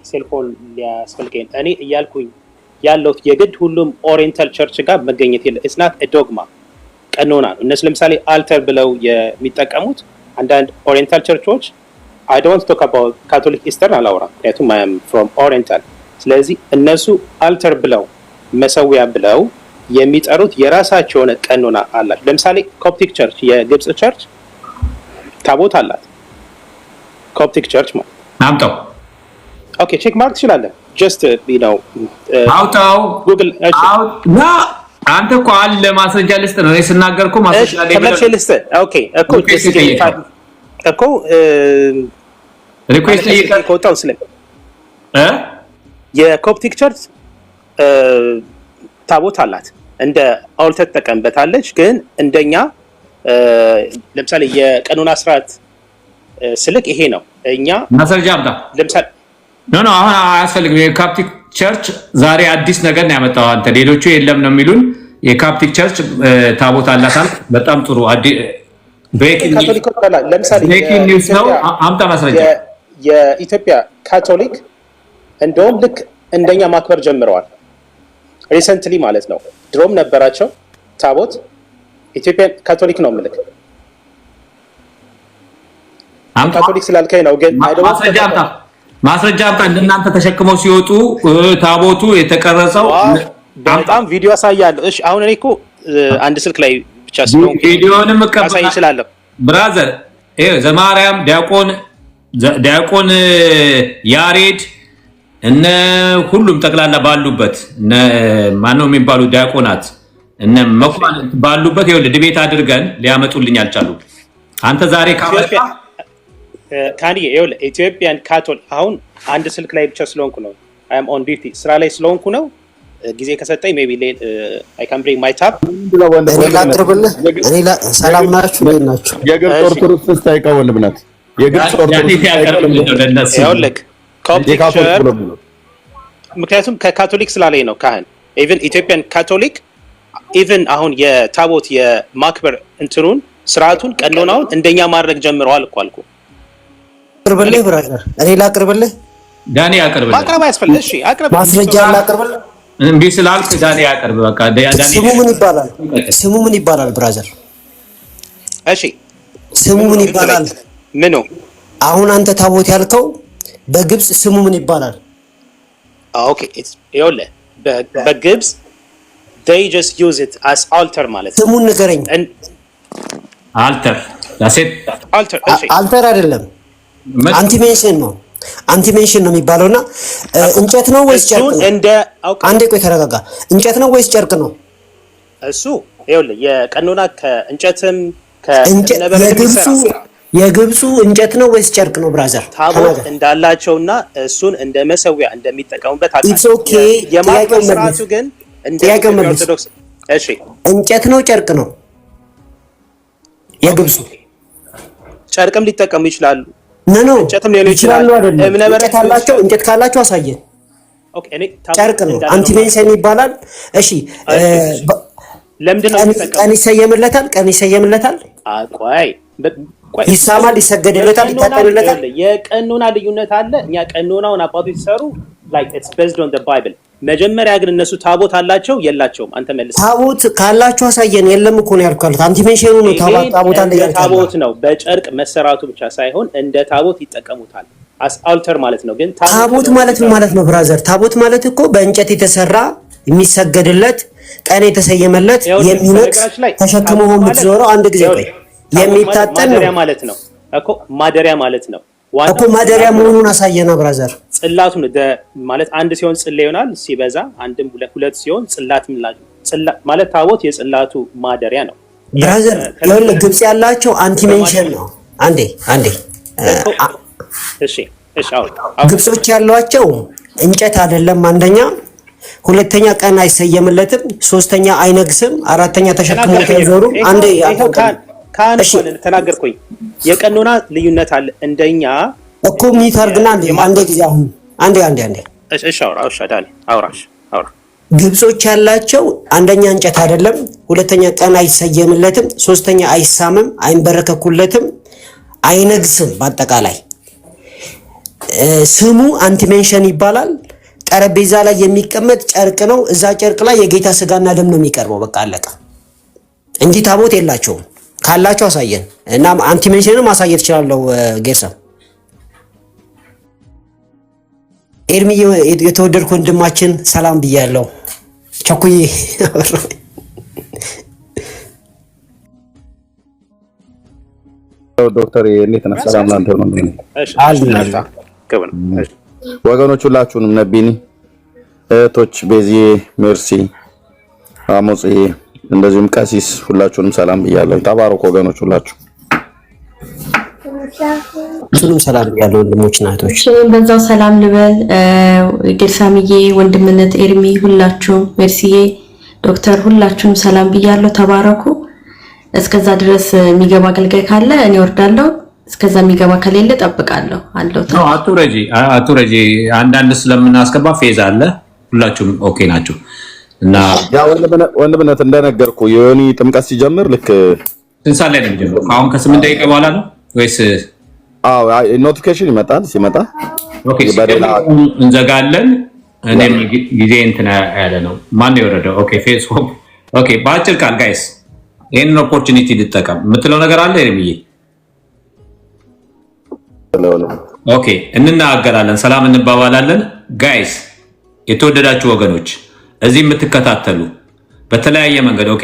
ሴልፎን ሊያስፈልገኝ እኔ እያልኩኝ ያለው የግድ ሁሉም ኦሪየንታል ቸርች ጋር መገኘት የለ ኢትስ ናት አ ዶግማ ቀኖና ነው። እነሱ ለምሳሌ አልተር ብለው የሚጠቀሙት አንዳንድ ኦሪየንታል ቸርቾች I don't talk about Catholic Eastern አላወራ ምክንያቱም I am from Oriental። ስለዚህ እነሱ አልተር ብለው መሰዊያ ብለው የሚጠሩት የራሳቸው የሆነ ቀኖና አላቸው። ለምሳሌ ኮፕቲክ ቸርች የግብጽ ቸርች ታቦት አላት። ኮፕቲክ ቸርች ማለት አምጣው ኦኬ ቼክ ማርክ ትችላለህ። just you know አውጣው ጉግል ና አንተ እኮ አለ ማስረጃ ልስጥ ነው እኔ ስናገርኩ ማስረጃ ላይ ተመልሼ ልስጥ ኦኬ እኮ እኮ ሪኩዌስት ይቆጣው ስለ የኮፕቲክ ቸርች ታቦት አላት እንደ ኦልተር ተጠቀምበታለች። ግን እንደኛ ለምሳሌ የቀኖና ስርዓት ስልክ ይሄ ነው። እኛ ማስረጃ አምጣ ለምሳሌ ኖ አሁን አያስፈልግም። የካፕቲክ ቸርች ዛሬ አዲስ ነገር ነው ያመጣው አንተ ሌሎቹ የለም ነው የሚሉን። የካፕቲክ ቸርች ታቦት አላታል በጣም ጥሩ ብሬኪንግ ኒውስ ነው። አምጣ ማስረጃ። የኢትዮጵያ ካቶሊክ እንደውም ልክ እንደኛ ማክበር ጀምረዋል ሪሰንትሊ ማለት ነው። ድሮም ነበራቸው ታቦት ኢትዮጵያ ካቶሊክ ነው ምልክ ካቶሊክ ስላልከኝ ነው። ግን ማስረጃ አምጣ። እንደናንተ ተሸክመው ሲወጡ ታቦቱ የተቀረጸው በጣም ቪዲዮ አሳያለሁ። እሺ አሁን እኔ እኮ አንድ ስልክ ላይ ብቻ ስለሆነ ቪዲዮንም አሳይ ይችላል። ብራዘር ዘማርያም ዲያቆን ያሬድ እነ ሁሉም ጠቅላላ ባሉበት እነ ማነው የሚባሉ ዲያቆናት እነ መኳንንት ባሉበት ይኸውልህ ድቤት አድርገን ሊያመጡልኝ አልቻሉም። አንተ ዛሬ ካመጣ ካንዲ ይኸውልህ ኢትዮጵያን ካቶሊክ አሁን አንድ ስልክ ላይ ብቻ ስለሆንኩ ነው አይ አም ኦን ዲዩቲ ስራ ላይ ስለሆንኩ ነው። ጊዜ ከሰጠኝ ሜቢ አይ ካን ብሪንግ ማይ ታብ ሰላም ናችሁ ናችሁ የግብጽ ኦርቶዶክስ ታይቀው ወንድምነት የግብጽ ኦርቶዶክስ ይኸውልህ ኮፕቲክ ምክንያቱም ከካቶሊክ ስላለኝ ነው ካህን ኢቭን ኢትዮጵያን ካቶሊክ ኢቭን አሁን የታቦት የማክበር እንትኑን ስርዓቱን ቀኖናውን እንደኛ ማድረግ ጀምረዋል እኮ አልኩ። አቅርብልህ ብራዘር እኔ ላቅርብልህ ዳኒ አቅርብልህ ማቅረብ ያስፈልግ። እሺ አቅርብ ማስረጃ ላቅርብልህ እንዴ ስላልክ ዳኒ አቅርብ በቃ ዳኒ ስሙ ምን ይባላል ብራዘር? እሺ ስሙ ምን ይባላል? ምኑ አሁን አንተ ታቦት ያልከው በግብጽ ስሙ ምን ይባላል? ኦኬ ይኸውልህ በግብጽ they just use it as altar ማለት ነው። ስሙን ንገረኝ። altar ዳሴት altar አይደለም አንቲሜንሽን ነው። አንቲሜንሽን ነው የሚባለውና እንጨት ነው ወይስ ጨርቅ ነው? አንዴ ቆይ ተረጋጋ። እንጨት ነው ወይስ ጨርቅ ነው? እሱ ይኸውልህ የቀኖና ከእንጨትም የግብፁ እንጨት ነው ወይስ ጨርቅ ነው ብራዘር? ታቦት እንዳላቸውና እሱን እንደ መሰዊያ እንደሚጠቀሙበት ኢትስ ኦኬ። የማክበር ስርዓቱ ግን እንደ ኦርቶዶክስ እሺ እንጨት ነው ጨርቅ ነው? የግብፁ ጨርቅም ሊጠቀሙ ይችላሉ። ኖ እንጨትም ሊሆን ይችላል። እንጨት ካላቸው አሳየን። ኦኬ እኔ ጨርቅ ነው አንቲሜንሽን ይባላል። እሺ ለምንድን ነው ቀን ይሰየምለታል? ቀን ይሰየምለታል። ቆይ ይሳማል፣ ይሰገድለታል፣ ይታጠንለታል። የቀኖና ልዩነት አለ። እኛ ቀኖናውን አባቶች ሲሰሩ like it's based on the Bible መጀመሪያ ግን እነሱ ታቦት አላቸው የላቸውም? አንተ መልስ። ታቦት ካላቸው አሳየን። የለም እኮ ነው ያልኩት። አንቲ ሜንሽኑ ነው ታቦት አለ ያልኩት። ታቦት ነው በጨርቅ መሰራቱ ብቻ ሳይሆን እንደ ታቦት ይጠቀሙታል። አስ አልተር ማለት ነው። ግን ታቦት ማለት ነው ብራዘር። ታቦት ማለት እኮ በእንጨት የተሰራ የሚሰገድለት ቀን የተሰየመለት የሚነቅ ተሸክሞ የምትዞረው አንድ ጊዜ ቆይ የሚታጠን ማደሪያ ማለት ነው እኮ ማደሪያ ማለት ነው እኮ ማደሪያ መሆኑን አሳየና ብራዘር። ጽላቱን ማለት አንድ ሲሆን ጽላ ይሆናል ሲበዛ አንድም ሁለት ሲሆን ጽላት ማለት ታቦት የጽላቱ ማደሪያ ነው ብራዘር። ይኸውልህ ግብጽ ያላቸው አንቲ ሜንሽን ነው። አንዴ እሺ ግብጾች ያሏቸው እንጨት አይደለም አንደኛ፣ ሁለተኛ ቀን አይሰየምለትም፣ ሶስተኛ አይነግስም፣ አራተኛ ተሸክሞ ተዞሩ። አንዴ ካን ተናገርኩኝ። የቀኖና ልዩነት አለ እንደኛ እኮ ሚታርግና አንዴ ጊዜ አሁን አንዴ እሺ አውራሽ ዳኒ አውራ ግብጾች ያላቸው አንደኛ እንጨት አይደለም፣ ሁለተኛ ቀን አይሰየምለትም፣ ሶስተኛ አይሳምም፣ አይንበረከኩለትም፣ አይነግስም። በአጠቃላይ ስሙ አንቲ ሜንሽን ይባላል። ጠረጴዛ ላይ የሚቀመጥ ጨርቅ ነው። እዛ ጨርቅ ላይ የጌታ ስጋና ደም ነው የሚቀርበው። በቃ አለቀ እንጂ ታቦት የላቸውም። ካላቸው አሳየን እና አንቲ ሜንሽንን ማሳየት እችላለሁ። ጌርሳ ኤርሚ የተወደድኩ ወንድማችን ሰላም ብያለሁ። ቸኩዬ ዶክተር እንዴት ነህ? ሰላም ላንተ ነው። ወገኖች ሁላችሁንም ነቢኒ እህቶች ቤዚ ሜርሲ አሞጽ እንደዚሁም ቀሲስ ሁላችሁንም ሰላም ብያለሁ። ተባረኩ ወገኖች ሁላችሁ። ሁሉም ሰላም ብያለሁ ወንድሞች እና እህቶች። በዛው ሰላም ልበል። ጌርሳምዬ ወንድምነት ኤርሚ ሁላችሁም ሜርሲዬ ዶክተር ሁላችሁም ሰላም ብያለሁ። ተባረኩ። እስከዛ ድረስ የሚገባ አገልጋይ ካለ እኔ ወርዳለሁ። እስከዛ የሚገባ ከሌለ ጠብቃለሁ አለው። አቱረጂ አንዳንድ ስለምናስገባ ፌዝ አለ። ሁላችሁም ኦኬ ናችሁ እና ያ ወንድምነት እንደነገርኩ የዮኒ ጥምቀት ሲጀምር ልክ እንሳለ ነው የሚጀምረው። አሁን ከ8 ደቂቃ በኋላ ነው ወይስ? አዎ ኖቲፊኬሽን ይመጣል። ሲመጣ ኦኬ እንዘጋለን። እኔም ጊዜ እንትና ያለ ነው። ማን ነው የወረደው? ኦኬ ፌስቡክ ኦኬ። በአጭር ቃል ጋይስ ይሄን ኦፖርቹኒቲ ልጠቀም የምትለው ነገር አለ ኤርሚዬ? ኦኬ እንናገራለን፣ ሰላም እንባባላለን። ጋይስ የተወደዳችሁ ወገኖች እዚህ የምትከታተሉ በተለያየ መንገድ ኦኬ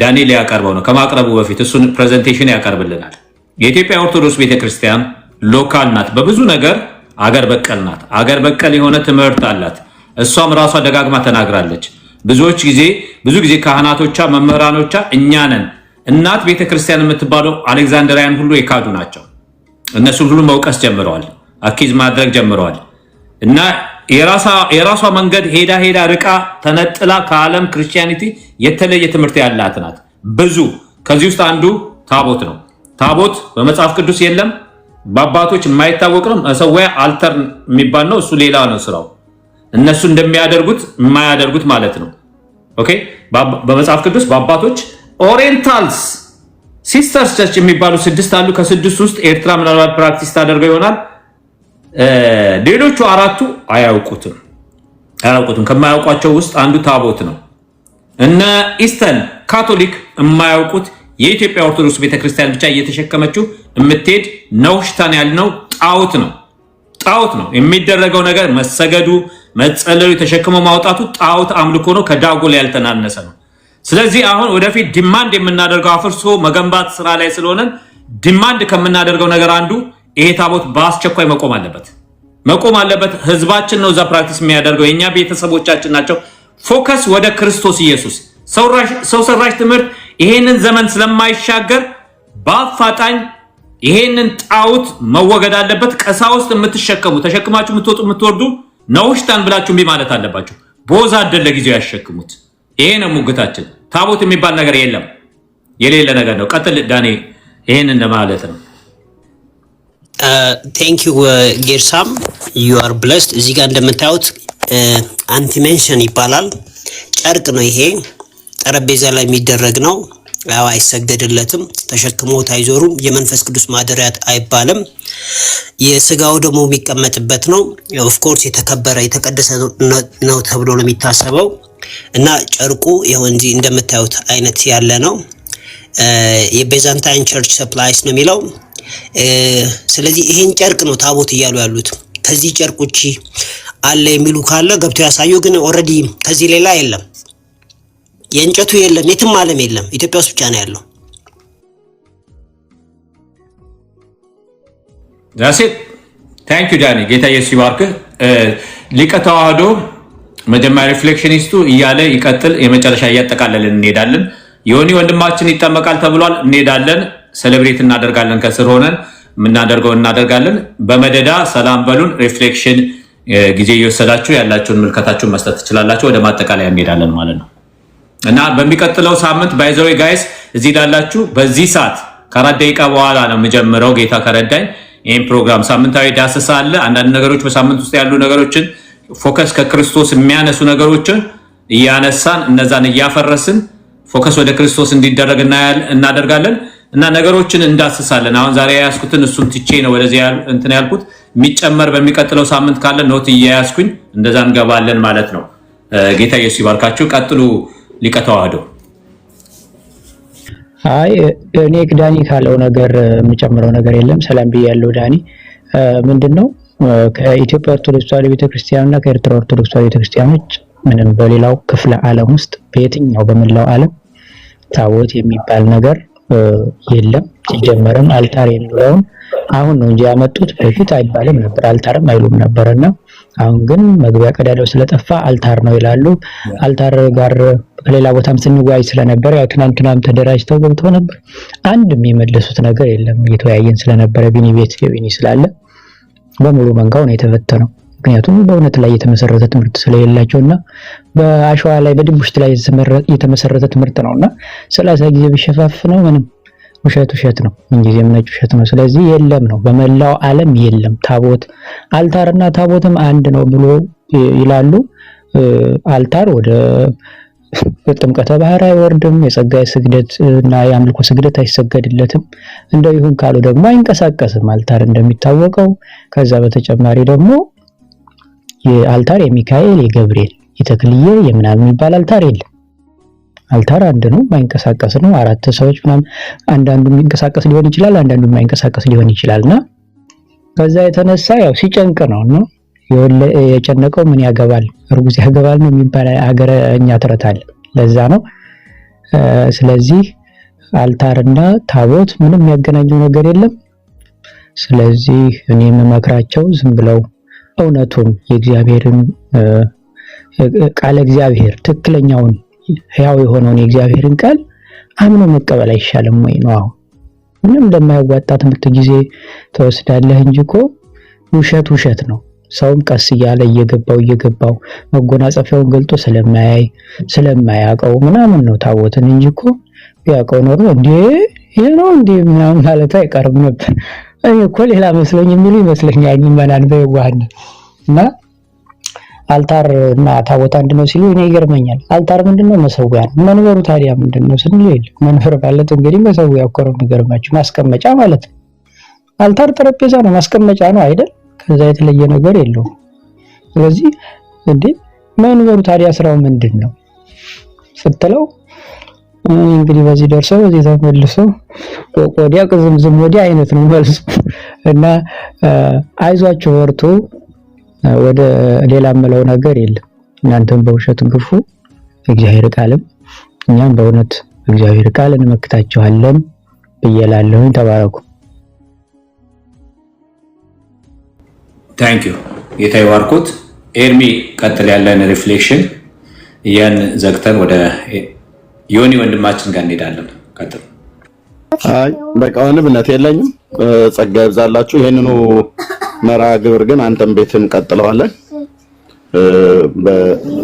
ዳንኤል ያቀርበው ነው። ከማቅረቡ በፊት እሱን ፕሬዘንቴሽን ያቀርብልናል። የኢትዮጵያ ኦርቶዶክስ ቤተክርስቲያን ሎካል ናት፣ በብዙ ነገር አገር በቀል ናት። አገር በቀል የሆነ ትምህርት አላት። እሷም ራሷ ደጋግማ ተናግራለች። ብዙ ጊዜ ካህናቶቿ መምህራኖቿ እኛ ነን። እናት ቤተክርስቲያን የምትባለው አሌክዛንድሪያን ሁሉ የካዱ ናቸው። እነሱን ሁሉ መውቀስ ጀምረዋል፣ አኪዝ ማድረግ ጀምረዋል። እና የራሷ መንገድ ሄዳ ርቃ ተነጥላ ከዓለም ክርስቲያኒቲ የተለየ ትምህርት ያላት ናት። ብዙ ከዚህ ውስጥ አንዱ ታቦት ነው። ታቦት በመጽሐፍ ቅዱስ የለም፣ በአባቶች የማይታወቅ ነው። መሰዊያ አልተር የሚባል ነው። እሱ ሌላ ነው ስራው። እነሱ እንደሚያደርጉት የማያደርጉት ማለት ነው። ኦኬ በመጽሐፍ ቅዱስ በአባቶች ኦሪየንታልስ ሲስተርስ ቸርች የሚባሉ 6 አሉ። ከ6 ውስጥ ኤርትራ ምናልባት ፕራክቲስ ታደርገው ይሆናል። ሌሎቹ 4ቱ አያውቁትም። ከማያውቋቸው ውስጥ አንዱ ታቦት ነው። እነ ኢስተርን ካቶሊክ የማያውቁት የኢትዮጵያ ኦርቶዶክስ ቤተክርስቲያን ብቻ እየተሸከመችው የምትሄድ ነውሽታን ያልነው ጣዖት ነው። የሚደረገው ነገር መሰገዱ፣ መጸለዩ፣ ተሸክሞ ማውጣቱ ጣዖት አምልኮ ነው። ከዳጎል ያልተናነሰ ነው። ስለዚህ አሁን ወደፊት ዲማንድ የምናደርገው አፍርሶ መገንባት ስራ ላይ ስለሆነ ዲማንድ ከምናደርገው ነገር አንዱ ይሄ ታቦት በአስቸኳይ መቆም አለበት። ህዝባችን ነው እዛ ፕራክቲስ የሚያደርገው፣ የኛ ቤተሰቦቻችን ናቸው። ፎከስ ወደ ክርስቶስ ኢየሱስ። ሰው ሰራሽ ትምህርት ይሄንን ዘመን ስለማይሻገር በአፋጣኝ ይሄንን ጣዖት መወገድ አለበት። ቀሳውስት ተሸክማችሁ የምትወጡ የምትወርዱ ነውሽታን ብላችሁ እምቢ ማለት አለባችሁ። ቦዛ አይደለ ጊዜው ያሸክሙት። ይሄ ነው ሙግታችን። ታቦት የሚባል ነገር የለም፣ የሌለ ነገር ነው። ቀጥል ዳኔ፣ ይሄን እንደማለት ነው። ቴንክ ዩ ጌርሳም ዩ አር ብለስድ። እዚህ ጋር እንደምታዩት አንቲ ሜንሽን ይባላል። ጨርቅ ነው ይሄ፣ ጠረጴዛ ላይ የሚደረግ ነው። አይሰገድለትም፣ ተሸክሞት አይዞሩም፣ የመንፈስ ቅዱስ ማደሪያ አይባልም። የስጋው ደግሞ የሚቀመጥበት ነው። ኦፍ ኮርስ የተከበረ የተቀደሰ ነው ተብሎ ነው የሚታሰበው እና ጨርቁ ይሁን እንጂ እንደምታዩት አይነት ያለ ነው። የቤዛንታይን ቸርች ሰፕላይስ ነው የሚለው። ስለዚህ ይሄን ጨርቅ ነው ታቦት እያሉ ያሉት። ከዚህ ጨርቅ ውጪ አለ የሚሉ ካለ ገብቶ ያሳዩ። ግን ኦልሬዲ ከዚህ ሌላ የለም። የእንጨቱ የለም፣ የትም ዓለም የለም፣ ኢትዮጵያ ውስጥ ብቻ ነው ያለው። ዳሴ ታንክ ዩ ዳኒ፣ ጌታ ኢየሱስ ይባርክህ። ሊቀ ተዋህዶ መጀመሪያ ሪፍሌክሽኒስቱ እያለ ይቀጥል። የመጨረሻ እያጠቃለልን እንሄዳለን። ዮኒ ወንድማችን ይጠመቃል ተብሏል። እንሄዳለን፣ ሴሌብሬት እናደርጋለን። ከስር ሆነን የምናደርገው እናደርጋለን። በመደዳ ሰላም በሉን። ሪፍሌክሽን ጊዜ እየወሰዳችሁ ያላችሁን ምልከታችሁን መስጠት ትችላላችሁ። ወደ ማጠቃለያ እንሄዳለን ማለት ነው እና በሚቀጥለው ሳምንት ባይዘዌ ጋይስ እዚህ ላላችሁ በዚህ ሰዓት ከ4 ደቂቃ በኋላ ነው የምጀምረው ጌታ ከረዳኝ። ይህን ፕሮግራም ሳምንታዊ ዳሰሳ አለ። አንዳንድ ነገሮች በሳምንት ውስጥ ያሉ ነገሮችን ፎከስ ከክርስቶስ የሚያነሱ ነገሮችን እያነሳን እነዛን እያፈረስን ፎከስ ወደ ክርስቶስ እንዲደረግ እናደርጋለን እና ነገሮችን እንዳስሳለን። አሁን ዛሬ ያያዝኩትን እሱን ትቼ ነው ወደዚህ እንትን ያልኩት። የሚጨመር በሚቀጥለው ሳምንት ካለ ኖት እያያዝኩኝ እንደዛ እንገባለን ማለት ነው። ጌታ ኢየሱስ ይባርካችሁ። ቀጥሉ ሊቀ ተዋህዶ። አይ እኔ ዳኒ ካለው ነገር የምጨምረው ነገር የለም። ሰላም ብያለሁ ዳኒ። ምንድነው ከኢትዮጵያ ኦርቶዶክስ ተዋሕዶ ቤተክርስቲያንና ከኤርትራ ኦርቶዶክስ ተዋሕዶ ቤተክርስቲያኖች ምንም በሌላው ክፍለ ዓለም ውስጥ በየትኛው በመላው ዓለም ታቦት የሚባል ነገር የለም። ሲጀመርም አልታር የሚለውን አሁን ነው እንጂ ያመጡት፣ በፊት አይባልም ነበር፣ አልታርም አይሉም ነበርና አሁን ግን መግቢያ ቀዳዳው ስለጠፋ አልታር ነው ይላሉ። አልታር ጋር ከሌላ ቦታም ስንወያይ ስለነበር ያው ትናንትናም ተደራጅተው ገብተው ነበር። አንድ የሚመለሱት ነገር የለም። እየተወያየን ስለነበረ ቢኒ ቤት ቢኒ ስላለ በሙሉ መንጋው ነው የተፈተነው። ምክንያቱም በእውነት ላይ የተመሰረተ ትምህርት ስለሌላቸውና በአሸዋ ላይ በድቡሽት ላይ የተመሰረተ ትምህርት ነውና 30 ጊዜ ቢሸፋፍነው ምንም ውሸት ነው። እንግዲህ ነጭ ውሸት ነው። ስለዚህ የለም ነው፣ በመላው ዓለም የለም ታቦት። አልታርና ታቦትም አንድ ነው ብሎ ይላሉ። አልታር ወደ ጥምቀተ ባህር አይወርድም። የጸጋዬ ስግደት እና የአምልኮ ስግደት አይሰገድለትም። እንደው ይሁን ካሉ ደግሞ አይንቀሳቀስም አልታር እንደሚታወቀው። ከዛ በተጨማሪ ደግሞ የአልታር የሚካኤል፣ የገብርኤል፣ የተክልየ የምናምን የሚባል አልታር የለም። አልታር አንድ ነው፣ ማይንቀሳቀስ ነው። 4 ሰዎች ምናምን አንዳንዱ የሚንቀሳቀስ ሊሆን ይችላል፣ አንዳንዱ የማይንቀሳቀስ ሊሆን ይችላልና ከዛ የተነሳ ያው ሲጨንቅ ነው የጨነቀው ምን ያገባል እርጉዝ ያገባል ነው የሚባል ሀገረኛ ተረት አለ። ለዛ ነው። ስለዚህ አልታርና ታቦት ምንም የሚያገናኘው ነገር የለም። ስለዚህ እኔ የምመክራቸው ዝም ብለው እውነቱን የእግዚአብሔርን ቃል እግዚአብሔር ትክክለኛውን ሕያው የሆነውን የእግዚአብሔርን ቃል አምኖ መቀበል አይሻልም ወይ ነው? አሁን ምንም ለማያዋጣ ትምህርት ጊዜ ተወስዳለህ እንጂ እኮ ውሸት ነው። ሰውም ቀስ እያለ እየገባው መጎናጸፊያውን ገልጦ ስለማያውቀው ምናምን ነው ታቦትን እንጂ እኮ ቢያውቀው ኖሮ እንዴ ይሄ ነው እንዴ ምናምን ማለት አይቀርም ነበር። እኔ እኮ ሌላ መስሎኝ የሚሉ ይመስለኛል ምናምን በየዋህነት እና አልታር እና ታቦት አንድ ነው ሲሉ እኔ ይገርመኛል። አልታር ምንድነው? መሰዊያ ነው። መንበሩ ታዲያ ምንድነው ስንል መንበር ማለት እንግዲህ መሰዊያ እኮ ነው። የሚገርማችሁ ማስቀመጫ ማለት ነው። አልታር ጠረጴዛ ነው፣ ማስቀመጫ ነው አይደል? ከዛ የተለየ ነገር የለውም። ስለዚህ እንዴ መንበሩ ታዲያ ስራው ምንድነው ስትለው እንግዲህ በዚህ ደርሰው በዚህ ተመልሶ ወዲያ ቅዝምዝም ወዲያ አይነት ነው መልሱ እና አይዟችሁ ወርቱ ወደ ሌላ መለው ነገር የለም። እናንተም በውሸት ግፉ፣ እግዚአብሔር ቃልም እኛም በእውነት እግዚአብሔር ቃል እንመክታችኋለን ብዬላለሁ። ተባረኩ። ታንክ ዩ ጌታ ይባርኩት። ኤርሚ ቀጥል ያለን ሪፍሌክሽን ያን ዘግተን ወደ ዮኒ ወንድማችን ጋር እንሄዳለን። ቀጥል። አይ በቃ እምነት የለኝም። ጸጋ ይብዛላችሁ። ይሄንኑ መርሃ ግብር ግን አንተም ቤትም ቀጥለዋለን።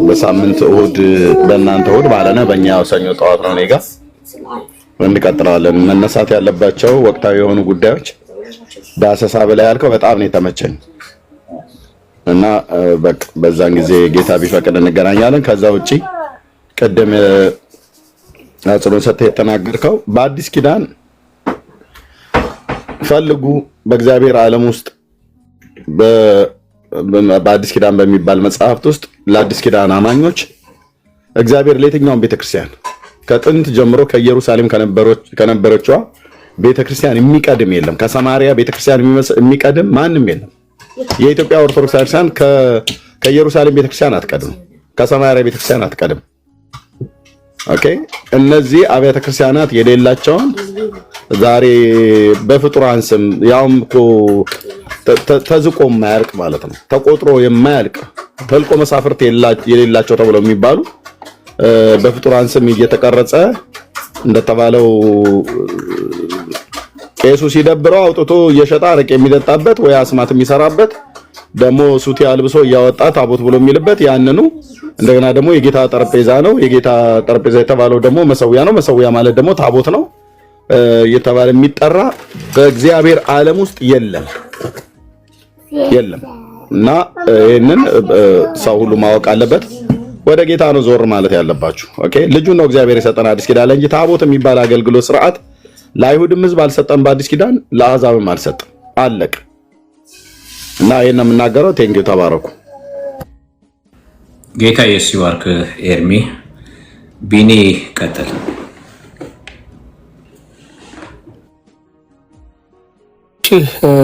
በሳምንት እሁድ በእናንተ እሁድ ማለት ነው፣ በእኛ ሰኞ ጠዋት ነው እኔ ጋር እንቀጥለዋለን። መነሳት ያለባቸው ወቅታዊ የሆኑ ጉዳዮች ዳሰሳ ብላ ያልከው በጣም ነው የተመቸኝ እና በቃ በዛን ጊዜ ጌታ ቢፈቅድ እንገናኛለን። ከዛ ውጪ ቅድም አጽንኦት ሰጥተህ የተናገርከው በአዲስ ኪዳን ፈልጉ በእግዚአብሔር ዓለም ውስጥ በአዲስ ኪዳን በሚባል መጽሐፍት ውስጥ ለአዲስ ኪዳን አማኞች እግዚአብሔር ለየትኛውም ቤተክርስቲያን ከጥንት ጀምሮ ከኢየሩሳሌም ከነበረችዋ ቤተክርስቲያን የሚቀድም የለም። ከሰማሪያ ቤተክርስቲያን የሚቀድም ማንም የለም። የኢትዮጵያ ኦርቶዶክስ ቤተክርስቲያን ከኢየሩሳሌም ቤተክርስቲያን አትቀድም፣ ከሰማሪያ ቤተክርስቲያን አትቀድም። ኦኬ። እነዚህ አብያተ ክርስቲያናት የሌላቸውን ዛሬ በፍጡራን ስም ያውም እኮ ተዝቆ የማያልቅ ማለት ነው፣ ተቆጥሮ የማያልቅ ህልቆ መሳፍርት የሌላቸው ተብለው የሚባሉ በፍጡራን ስም እየተቀረጸ እንደተባለው ቄሱ ሲደብረው አውጥቶ እየሸጠ አረቄ የሚጠጣበት ወይ አስማት የሚሰራበት ደግሞ ሱቲ አልብሶ እያወጣ ታቦት ብሎ የሚልበት ያንኑ እንደገና ደግሞ የጌታ ጠረጴዛ ነው። የጌታ ጠረጴዛ የተባለው ደግሞ መሰዊያ ነው። መሰዊያ ማለት ደግሞ ታቦት ነው እየተባለ የሚጠራ በእግዚአብሔር ዓለም ውስጥ የለም። እና ይሄንን ሰው ሁሉ ማወቅ አለበት። ወደ ጌታ ነው ዞር ማለት ያለባችሁ። ኦኬ። ልጁን ነው እግዚአብሔር የሰጠን አዲስ ኪዳን እንጂ ታቦት የሚባል አገልግሎት ስርዓት ለአይሁድም ህዝብ አልሰጠም፣ በአዲስ ኪዳን ለአሕዛብም አልሰጠም። አለቅ እና ይሄን ነው የምናገረው። ቴንኪው ተባረኩ። ጌታ ኢየሱስ ይባርክ። ኤርሚ ቢኒ ቀጥል።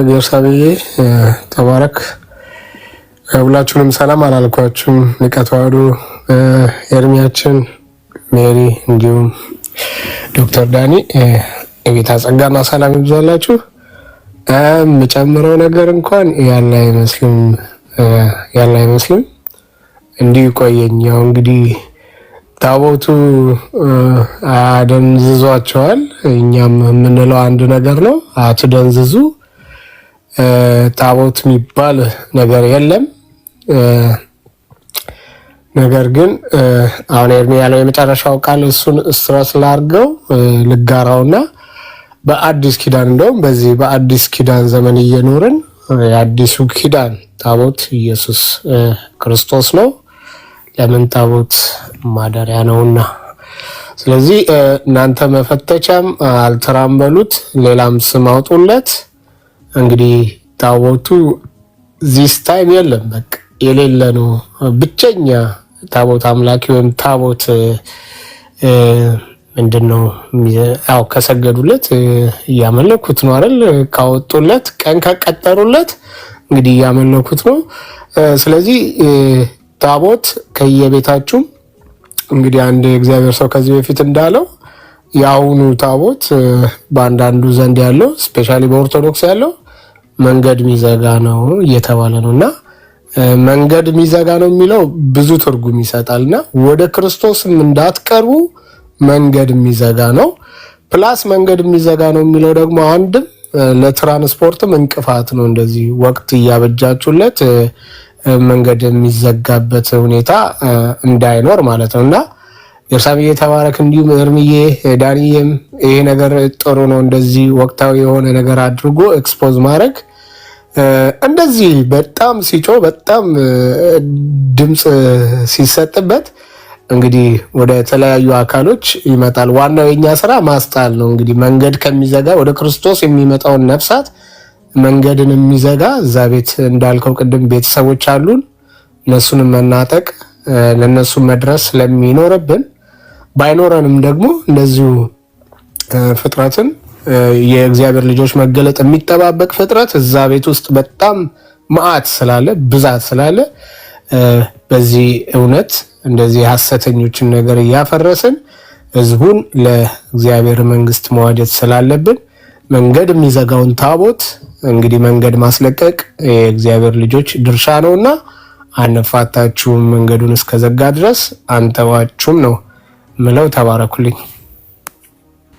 ጌርሳብዬ ተባረክ። ሁላችሁንም ሰላም አላልኳችሁም። ሊቀ ተዋሕዶ ኤርሚያችን፣ ሜሪ እንዲሁም ዶክተር ዳኒ የጌታ ጸጋና ሰላም ይብዛላችሁ። የምጨምረው ነገር እንኳን ያለ አይመስልም። እንዲህ ቆየኝ። ያው እንግዲህ ታቦቱ አደንዝዟቸዋል። እኛም የምንለው አንድ ነገር ነው፣ አትደንዝዙ። ታቦት የሚባል ነገር የለም። ነገር ግን አሁን ኤርሚ ያለው የመጨረሻው ቃል እሱን ስትረስ ላድርገው ልጋራውና በአዲስ ኪዳን እንደውም በዚህ በአዲስ ኪዳን ዘመን እየኖርን የአዲሱ ኪዳን ታቦት ኢየሱስ ክርስቶስ ነው። ለምን ታቦት ማደሪያ ነውና። ስለዚህ እናንተ መፈተቻም አልትራም በሉት፣ ሌላም ስም አውጡለት። እንግዲህ ታቦቱ ዚስ ታይም የለም፣ በቃ የሌለ ነው። ብቸኛ ታቦት አምላኪ ወይም ታቦት ምንድነው? ያው ከሰገዱለት እያመለኩት ነው አይደል? ካወጡለት ቀን ከቀጠሩለት እንግዲህ እያመለኩት ነው። ስለዚህ ታቦት ከየቤታችሁ እንግዲህ አንድ የእግዚአብሔር ሰው ከዚህ በፊት እንዳለው የአሁኑ ታቦት በአንዳንዱ ዘንድ ያለው ስፔሻሊ በኦርቶዶክስ ያለው መንገድ የሚዘጋ ነው እየተባለ ነው። እና መንገድ የሚዘጋ ነው የሚለው ብዙ ትርጉም ይሰጣል። እና ወደ ክርስቶስም እንዳትቀርቡ መንገድ የሚዘጋ ነው። ፕላስ መንገድ የሚዘጋ ነው የሚለው ደግሞ አንድም ለትራንስፖርትም እንቅፋት ነው። እንደዚህ ወቅት እያበጃችሁለት መንገድ የሚዘጋበት ሁኔታ እንዳይኖር ማለት ነው። እና የእርሳምዬ ተባረክ፣ እንዲሁም እርምዬ ዳንዬም ይሄ ነገር ጥሩ ነው። እንደዚህ ወቅታዊ የሆነ ነገር አድርጎ ኤክስፖዝ ማድረግ እንደዚህ በጣም ሲጮህ በጣም ድምፅ ሲሰጥበት እንግዲህ ወደ ተለያዩ አካሎች ይመጣል። ዋናው የኛ ስራ ማስጣል ነው። እንግዲህ መንገድ ከሚዘጋ ወደ ክርስቶስ የሚመጣውን ነፍሳት መንገድን የሚዘጋ እዛ ቤት እንዳልከው ቅድም ቤተሰቦች አሉን፣ እነሱንም መናጠቅ ለነሱ መድረስ ስለሚኖርብን ባይኖረንም ደግሞ እንደዚሁ ፍጥረትን የእግዚአብሔር ልጆች መገለጥ የሚጠባበቅ ፍጥረት እዛ ቤት ውስጥ በጣም መዓት ስላለ ብዛት ስላለ በዚህ እውነት እንደዚህ ሐሰተኞችን ነገር እያፈረስን ህዝቡን ለእግዚአብሔር መንግስት መዋጀት ስላለብን መንገድ የሚዘጋውን ታቦት እንግዲህ መንገድ ማስለቀቅ የእግዚአብሔር ልጆች ድርሻ ነውና አንፋታችሁም፣ መንገዱን እስከዘጋ ድረስ አንተዋችሁም ነው ምለው። ተባረኩልኝ።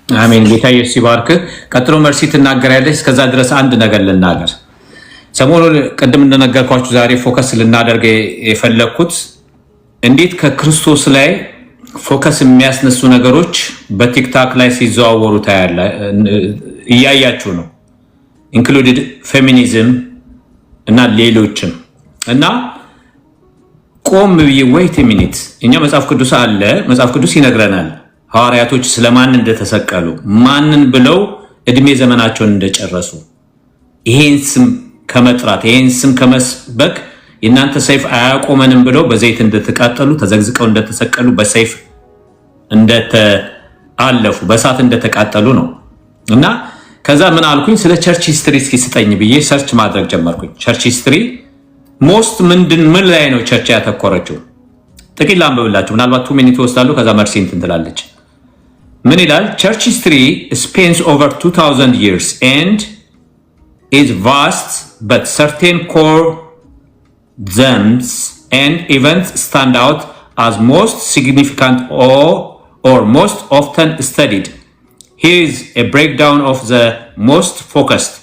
አሜን። ጌታ ኢየሱስ ይባርክ። ቀጥሎ መርሲ ትናገራለች። እስከዛ ድረስ አንድ ነገር ልናገር። ሰሞኑን ቅድም እንደነገርኳችሁ ዛሬ ፎከስ ልናደርግ የፈለግኩት እንዴት ከክርስቶስ ላይ ፎከስ የሚያስነሱ ነገሮች በቲክታክ ላይ ሲዘዋወሩ እያያችሁ ነው። ኢንክሉድድ ፌሚኒዝም እና ሌሎችም እና ቆም ብዬ ወይት ሚኒት እኛ መጽሐፍ ቅዱስ አለ፣ መጽሐፍ ቅዱስ ይነግረናል። ሐዋርያቶች ስለማን እንደተሰቀሉ ማንን ብለው እድሜ ዘመናቸውን እንደጨረሱ ይሄን ስም ከመጥራት ይሄን ስም ከመስበክ የእናንተ ሰይፍ አያቆመንም ብለው በዘይት እንደተቃጠሉ ተዘግዝቀው እንደተሰቀሉ በሰይፍ እንደተአለፉ በእሳት እንደተቃጠሉ ነው። እና ከዛ ምን አልኩኝ ስለ ቸርች ሂስትሪ እስኪ ስጠኝ ብዬ ሰርች ማድረግ ጀመርኩኝ። ቸርች ሂስትሪ ሞስት ምን ላይ ነው ቸርች ያተኮረችው? ጥቂት ላንብብላችሁ፣ ምናልባት 2 ሚኒት ወስዳለሁ። ከዛ መርሲ እንትን ትላለች። ምን ይላል? ቸርች ሂስትሪ spans over 2000 years and is vast, but certain core themes and events stand out as most significant or most often studied. Here is a breakdown of the most focused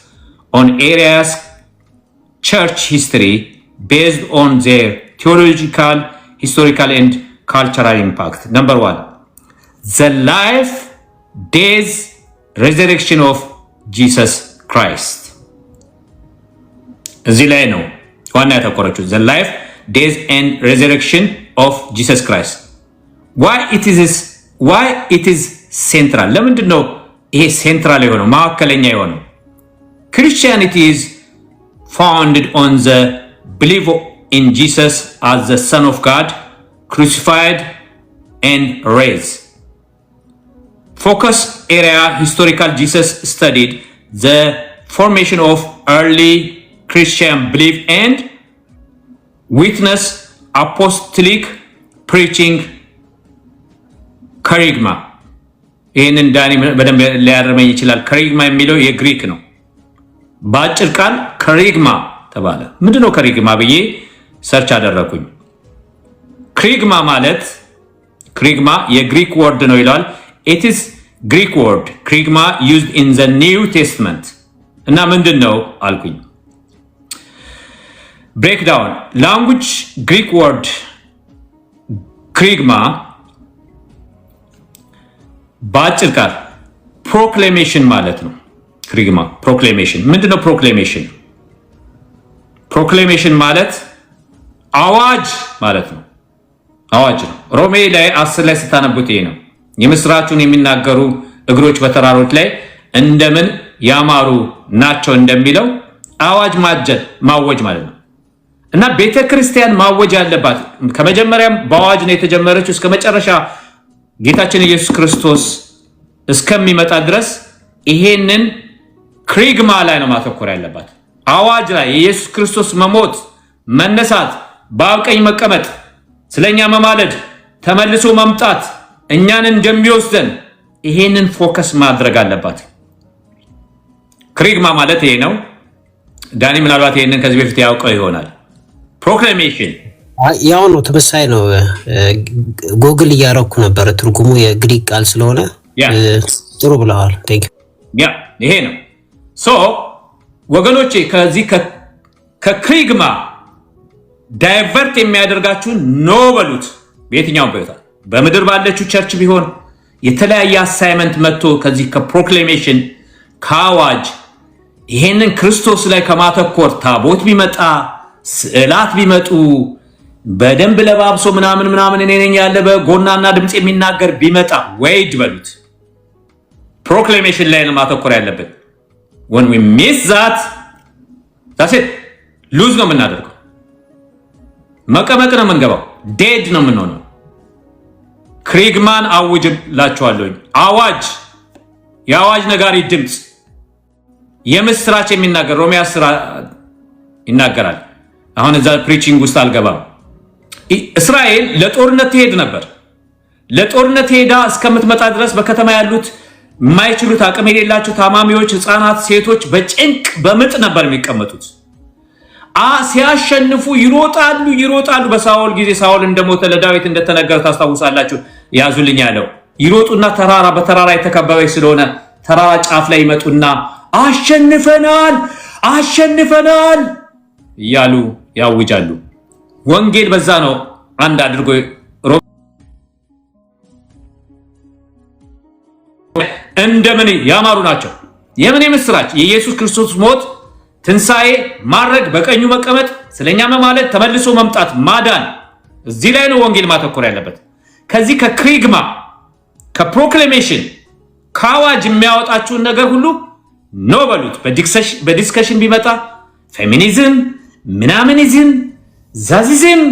on areas church history based on their theological, historical, and cultural impact. Number 1, the life, death, resurrection of Jesus Christ. እዚህ ላይ ነው ዋና ያተኮረችው። the life, death, and resurrection of Jesus Christ. Why it is central? ለምንድን ነው ይሄ ሴንትራል የሆነው ማዕከለኛ የሆነው? Christianity is founded on the belief in Jesus as the Son of God, crucified and raised. Focus area historical Jesus studied the formation of early Christian belief and witness apostolic preaching charisma. ይህንን ዳኒ በደንብ ሊያረመኝ ይችላል። ከሪግማ የሚለው የግሪክ ነው። በአጭር ቃል ከሪግማ ተባለ። ምንድነው ከሪግማ ብዬ ሰርች አደረኩኝ። ክሪግማ ማለት ክሪግማ የግሪክ ወርድ ነው ይላል። it is Greek word ክሪግማ used in the New Testament እና ምንድነው አልኩኝ። breakdown language Greek word ክሪግማ በአጭር ቃል ፕሮክሌሜሽን ማለት ነው። ክሪግማ ፕሮክሌሜሽን ምንድነው? ፕሮክሌሜሽን ማለት አዋጅ ማለት ነው። አዋጅ ነው። ሮሜ ላይ 10 ላይ ስታነቡት ይሄ ነው። የምስራቹን የሚናገሩ እግሮች በተራሮች ላይ እንደምን ያማሩ ናቸው እንደሚለው አዋጅ ማወጅ ማለት ነው። እና ቤተክርስቲያን ማወጅ ያለባት ከመጀመሪያም በአዋጅ ነው የተጀመረችው እስከ መጨረሻ ጌታችን ኢየሱስ ክርስቶስ እስከሚመጣ ድረስ ይሄንን ክሪግማ ላይ ነው ማተኮር ያለባት። አዋጅ ላይ የኢየሱስ ክርስቶስ መሞት፣ መነሳት፣ በአብ ቀኝ መቀመጥ፣ ስለኛ መማለድ፣ ተመልሶ መምጣት፣ እኛን እንደሚወስደን ይሄንን ፎከስ ማድረግ አለባት። ክሪግማ ማለት ይሄ ነው። ዳኒ ምናልባት ይሄንን ከዚህ በፊት ያውቀው ይሆናል። ፕሮክላሜሽን ያው ነው፣ ተመሳሳይ ነው። ጎግል እያረኩ ነበር ትርጉሙ የግሪክ ቃል ስለሆነ ጥሩ ብለዋል። ያ ይሄ ነው። ሶ ወገኖቼ ከዚህ ከክሪግማ ዳይቨርት የሚያደርጋችሁ ኖ በሉት። በየትኛውም ቦታ በምድር ባለችው ቸርች ቢሆን የተለያየ አሳይመንት መጥቶ ከዚህ ከፕሮክላሜሽን ከአዋጅ ይሄንን ክርስቶስ ላይ ከማተኮር ታቦት ቢመጣ ስዕላት ቢመጡ በደንብ ለባብሶ ምናምን እኔ ነኝ ያለ በጎናና ድምጽ የሚናገር ቢመጣ ወይድ በሉት። ፕሮክላሜሽን ላይ ነው ማተኮር ያለበት። when we miss that that's it lose ነው የምናደርገው። መቀመቅ ነው የምንገባው። ዴድ ነው የምንሆነው። ክሪግማን አውጅላችኋለሁ። አዋጅ፣ የአዋጅ ነጋሪ ድምጽ፣ የምስራች የሚናገር ሮሜ 10 ይናገራል። አሁን እዛ ፕሪቺንግ ውስጥ አልገባም። እስራኤል ለጦርነት ትሄድ ነበር። ለጦርነት ሄዳ እስከምትመጣ ድረስ በከተማ ያሉት የማይችሉት አቅም የሌላቸው ታማሚዎች፣ ህፃናት፣ ሴቶች በጭንቅ በምጥ ነበር የሚቀመጡት። ሲያሸንፉ ይሮጣሉ። በሳኦል ጊዜ ሳኦል እንደሞተ ለዳዊት እንደተነገረ ታስታውሳላችሁ። ያዙልኝ ያለው ይሮጡና በተራራ የተከበበች ስለሆነ ተራራ ጫፍ ላይ ይመጡና አሸንፈናል እያሉ ያውጃሉ። ወንጌል በዛ ነው አንድ አድርጎ እንደምን ያማሩ ናቸው። የምን ምስራች የኢየሱስ ክርስቶስ ሞት፣ ትንሣኤ፣ ማረግ፣ በቀኙ መቀመጥ፣ ስለኛ መማለድ፣ ተመልሶ መምጣት፣ ማዳን። እዚህ ላይ ነው ወንጌል ማተኮር ያለበት። ከዚህ ከክሪግማ ከፕሮክላሜሽን ከአዋጅ የሚያወጣችሁን ነገር ሁሉ ኖ በሉት። በዲስከሽን ቢመጣ ፌሚኒዝም ምናምኒዝም ዛዚዝም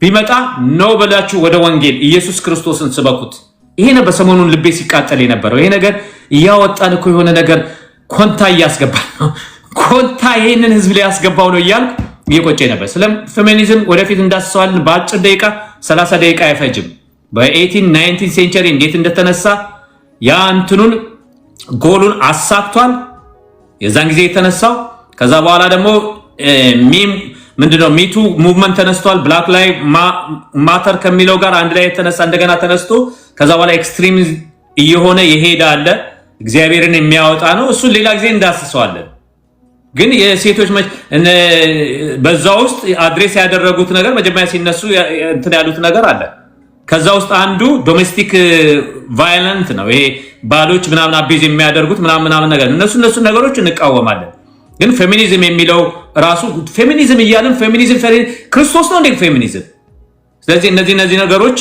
ቢመጣ ኖ በላችሁ። ወደ ወንጌል ኢየሱስ ክርስቶስን ስበኩት። ይሄ ነው በሰሞኑን ልቤ ሲቃጠል የነበረው። ይሄ ነገር እያወጣን እኮ የሆነ ነገር ኮንታ እያስገባል ነው። ኮንታ ይሄንን ህዝብ ላይ ያስገባው ነው እያልኩ እየቆጨ ነበር። ስለ ፌሚኒዝም ወደፊት እንዳስሰዋልን በአጭር ደቂቃ 30 ደቂቃ አይፈጅም። በ18-19 ሴንቸሪ እንዴት እንደተነሳ ያ እንትኑን ጎሉን አሳክቷል። የዛን ጊዜ የተነሳው ከዛ በኋላ ደግሞ ምንድነው ሚቱ ሙቭመንት ተነስቷል። ብላክ ላይ ማተር ከሚለው ጋር አንድ ላይ የተነሳ እንደገና ተነስቶ ከዛ በኋላ ኤክስትሪም እየሆነ የሄደ አለ። እግዚአብሔርን የሚያወጣ ነው። እሱን ሌላ ጊዜ እንዳስሰዋለን። ግን የሴቶች በዛ ውስጥ አድሬስ ያደረጉት ነገር መጀመሪያ ሲነሱ እንትን ያሉት ነገር አለ። ከዛ ውስጥ አንዱ ዶሜስቲክ ቫዮለንት ነው። ይሄ ባሎች ምናምን አቤዝ የሚያደርጉት ምናምን ነገር እነሱ ነገሮች እንቃወማለን። ግን ፌሚኒዝም የሚለው ራሱ ፌሚኒዝም እያልን ፌሚኒዝም ክርስቶስ ነው እንዴ ፌሚኒዝም? ስለዚህ እነዚህ ነገሮች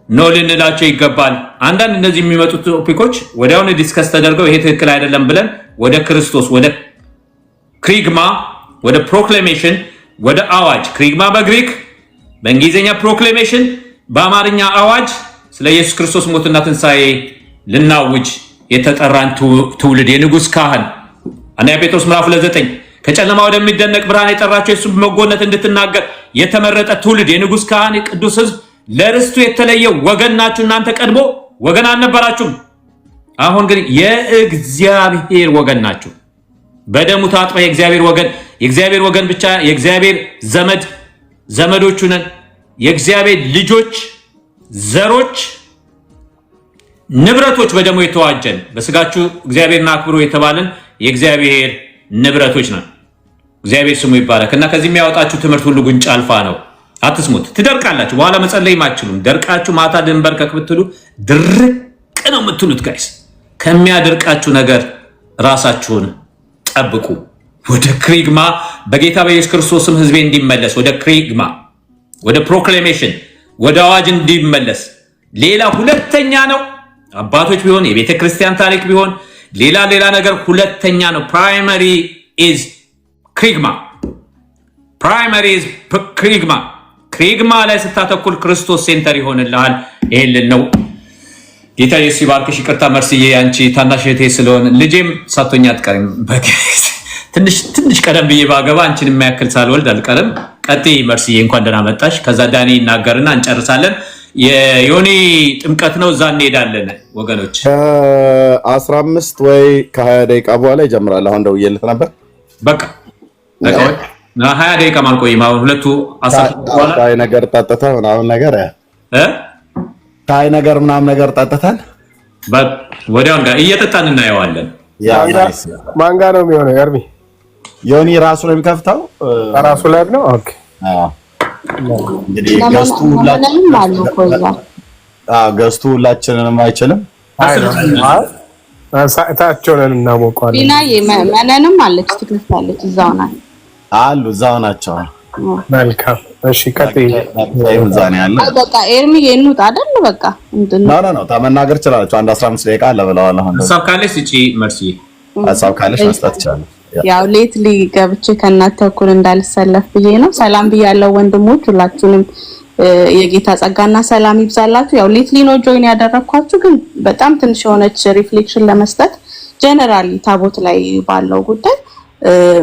ነው ልንላቸው ይገባል። አንዳንድ እነዚህ የሚመጡት ቶፒኮች ወዲያውኑ ዲስከስ ተደርገው ይሄ ትክክል አይደለም ብለን ወደ ክርስቶስ ወደ ክሪግማ ወደ ፕሮክላሜሽን ወደ አዋጅ ክሪግማ በግሪክ በእንግሊዝኛ ፕሮክላሜሽን በአማርኛ አዋጅ ስለ ኢየሱስ ክርስቶስ ሞትና ትንሣኤ ልናውጅ የተጠራን ትውልድ የንጉሥ ካህን አንደኛ ጴጥሮስ ምዕራፍ 2:9 ከጨለማ ወደሚደነቅ ብርሃን የጠራቸው የእሱን መጎነት እንድትናገር የተመረጠ ትውልድ የንጉሥ ካህን ቅዱስ ሕዝብ ለርስቱ የተለየ ወገን ናችሁ። እናንተ ቀድሞ ወገን አልነበራችሁም፣ አሁን ግን የእግዚአብሔር ወገን ናችሁ። በደሙ ታጥበ የእግዚአብሔር ወገን ብቻ የእግዚአብሔር ዘመዶቹ ነን። የእግዚአብሔር ልጆች፣ ዘሮች፣ ንብረቶች በደሙ የተዋጀን በስጋችሁ እግዚአብሔርን አክብሩ የተባለን የእግዚአብሔር ንብረቶች ነን። እግዚአብሔር ስሙ ይባረክ እና ከዚህ የሚያወጣችሁ ትምህርት ሁሉ ጉንጭ አልፋ ነው። አትስሙት፣ ትደርቃላችሁ። በኋላ መጸለይም አትችሉም። ደርቃችሁ ማታ ድንበርከክ ብትሉ ድርቅ ነው የምትሉት። ጋይስ ከሚያደርቃችሁ ነገር ራሳችሁን ጠብቁ። ወደ ክሪግማ በጌታ በኢየሱስ ክርስቶስም ህዝቤ እንዲመለስ ወደ ክሪግማ ወደ ፕሮክላሜሽን ወደ አዋጅ እንዲመለስ ሌላ ሁለተኛ ነው። አባቶች ቢሆን የቤተ ክርስቲያን ታሪክ ቢሆን ሌላ ነገር ሁለተኛ ነው። ፕራይመሪ ኢዝ ክሪግማ። ፕራይመሪ ኢዝ ክሪግማ። ክሪግማ ላይ ስታተኩል ክርስቶስ ሴንተር ይሆንልሃል። ይሄን ነው ጌታ ኢየሱስ ይባርክሽ። ይቅርታ መርስዬ፣ አንቺ ታናሽ እህቴ ስለሆነ ልጄም ሳቶኛ አትቀርም። ትንሽ ቀደም ብዬ ባገባ አንቺን የሚያክል ሳልወልድ አልቀርም። ቀጥይ መርስዬ፣ እንኳን ደህና መጣሽ። ከዛ ዳኒ ይናገርና እንጨርሳለን። የዮኒ ጥምቀት ነው፣ እዛ እንሄዳለን ወገኖች። 15 ወይ ከ20 ደቂቃ በኋላ ይጀምራል። አሁን ደውዬለት ነበር። በቃ 20 ደቂቃ ማልቆይም። አሁን ሁለቱ ታይ ነገር ጠጥተህ ምናምን ነገር ታይ ነገር ምናምን ነገር ጠጥተን ወዲያውን ጋር እየጠጣን እናየዋለን። ማን ጋር ነው የሚሆነው? ኤርሚ ዮኒ ራሱ ነው የሚከፍተው። ራሱ ላይ ነው። ኦኬ እንግዲህ ገዝቱ ሁላችንንም አይችልም። ታቸውን እናሞቀዋለን። ዲናዬ መነንም አለች ትክክላለች። እዛው ናት አሉ እዛው ናቸው። መልካም እሺ፣ ቀጥይ። በቃ ኤርሚ የኑት አይደል? በቃ ነው ተመናገር ይችላልችሁ። አንድ 15 ደቂቃ አለ ብለዋል። አሁን ሐሳብ ካለሽ እጪ መርሲ ሐሳብ ካለሽ መስጠት ይችላል። ያው ሌት ገብቼ ከእናንተ እኩል እንዳልሰለፍ ብዬ ነው። ሰላም ብያለሁ ወንድሞች፣ ሁላችሁንም የጌታ ጸጋና ሰላም ይብዛላችሁ። ያው ሌት ነው ጆይን ያደረኳችሁ፣ ግን በጣም ትንሽ የሆነች ሪፍሌክሽን ለመስጠት ጀነራሊ ታቦት ላይ ባለው ጉዳይ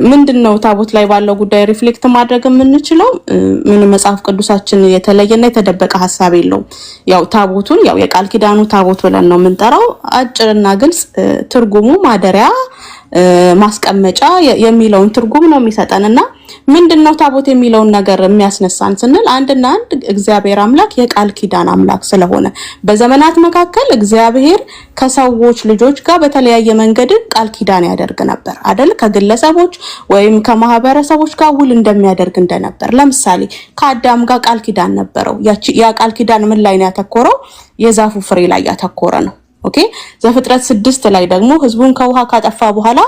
ምንድነው ታቦት ላይ ባለው ጉዳይ ሪፍሌክት ማድረግ የምንችለው ምን መጽሐፍ ቅዱሳችን የተለየና የተደበቀ ሐሳብ የለውም። ያው ታቦቱን ያው የቃል ኪዳኑ ታቦት ብለን ነው የምንጠራው። አጭርና ግልጽ ትርጉሙ ማደሪያ ማስቀመጫ የሚለውን ትርጉም ነው የሚሰጠንና ምንድነው ታቦት የሚለውን ነገር የሚያስነሳን ስንል አንድና አንድ እግዚአብሔር አምላክ የቃል ኪዳን አምላክ ስለሆነ በዘመናት መካከል እግዚአብሔር ከሰዎች ልጆች ጋር በተለያየ መንገድ ቃል ኪዳን ያደርግ ነበር አይደል? ከግለሰቦች ወይም ከማህበረሰቦች ጋር ውል እንደሚያደርግ እንደነበር። ለምሳሌ ከአዳም ጋር ቃል ኪዳን ነበረው። ያ ቃል ኪዳን ምን ላይ ነው ያተኮረው? የዛፉ ፍሬ ላይ ያተኮረ ነው። ኦኬ ዘፍጥረት 6 ላይ ደግሞ ህዝቡን ከውሃ ካጠፋ በኋላ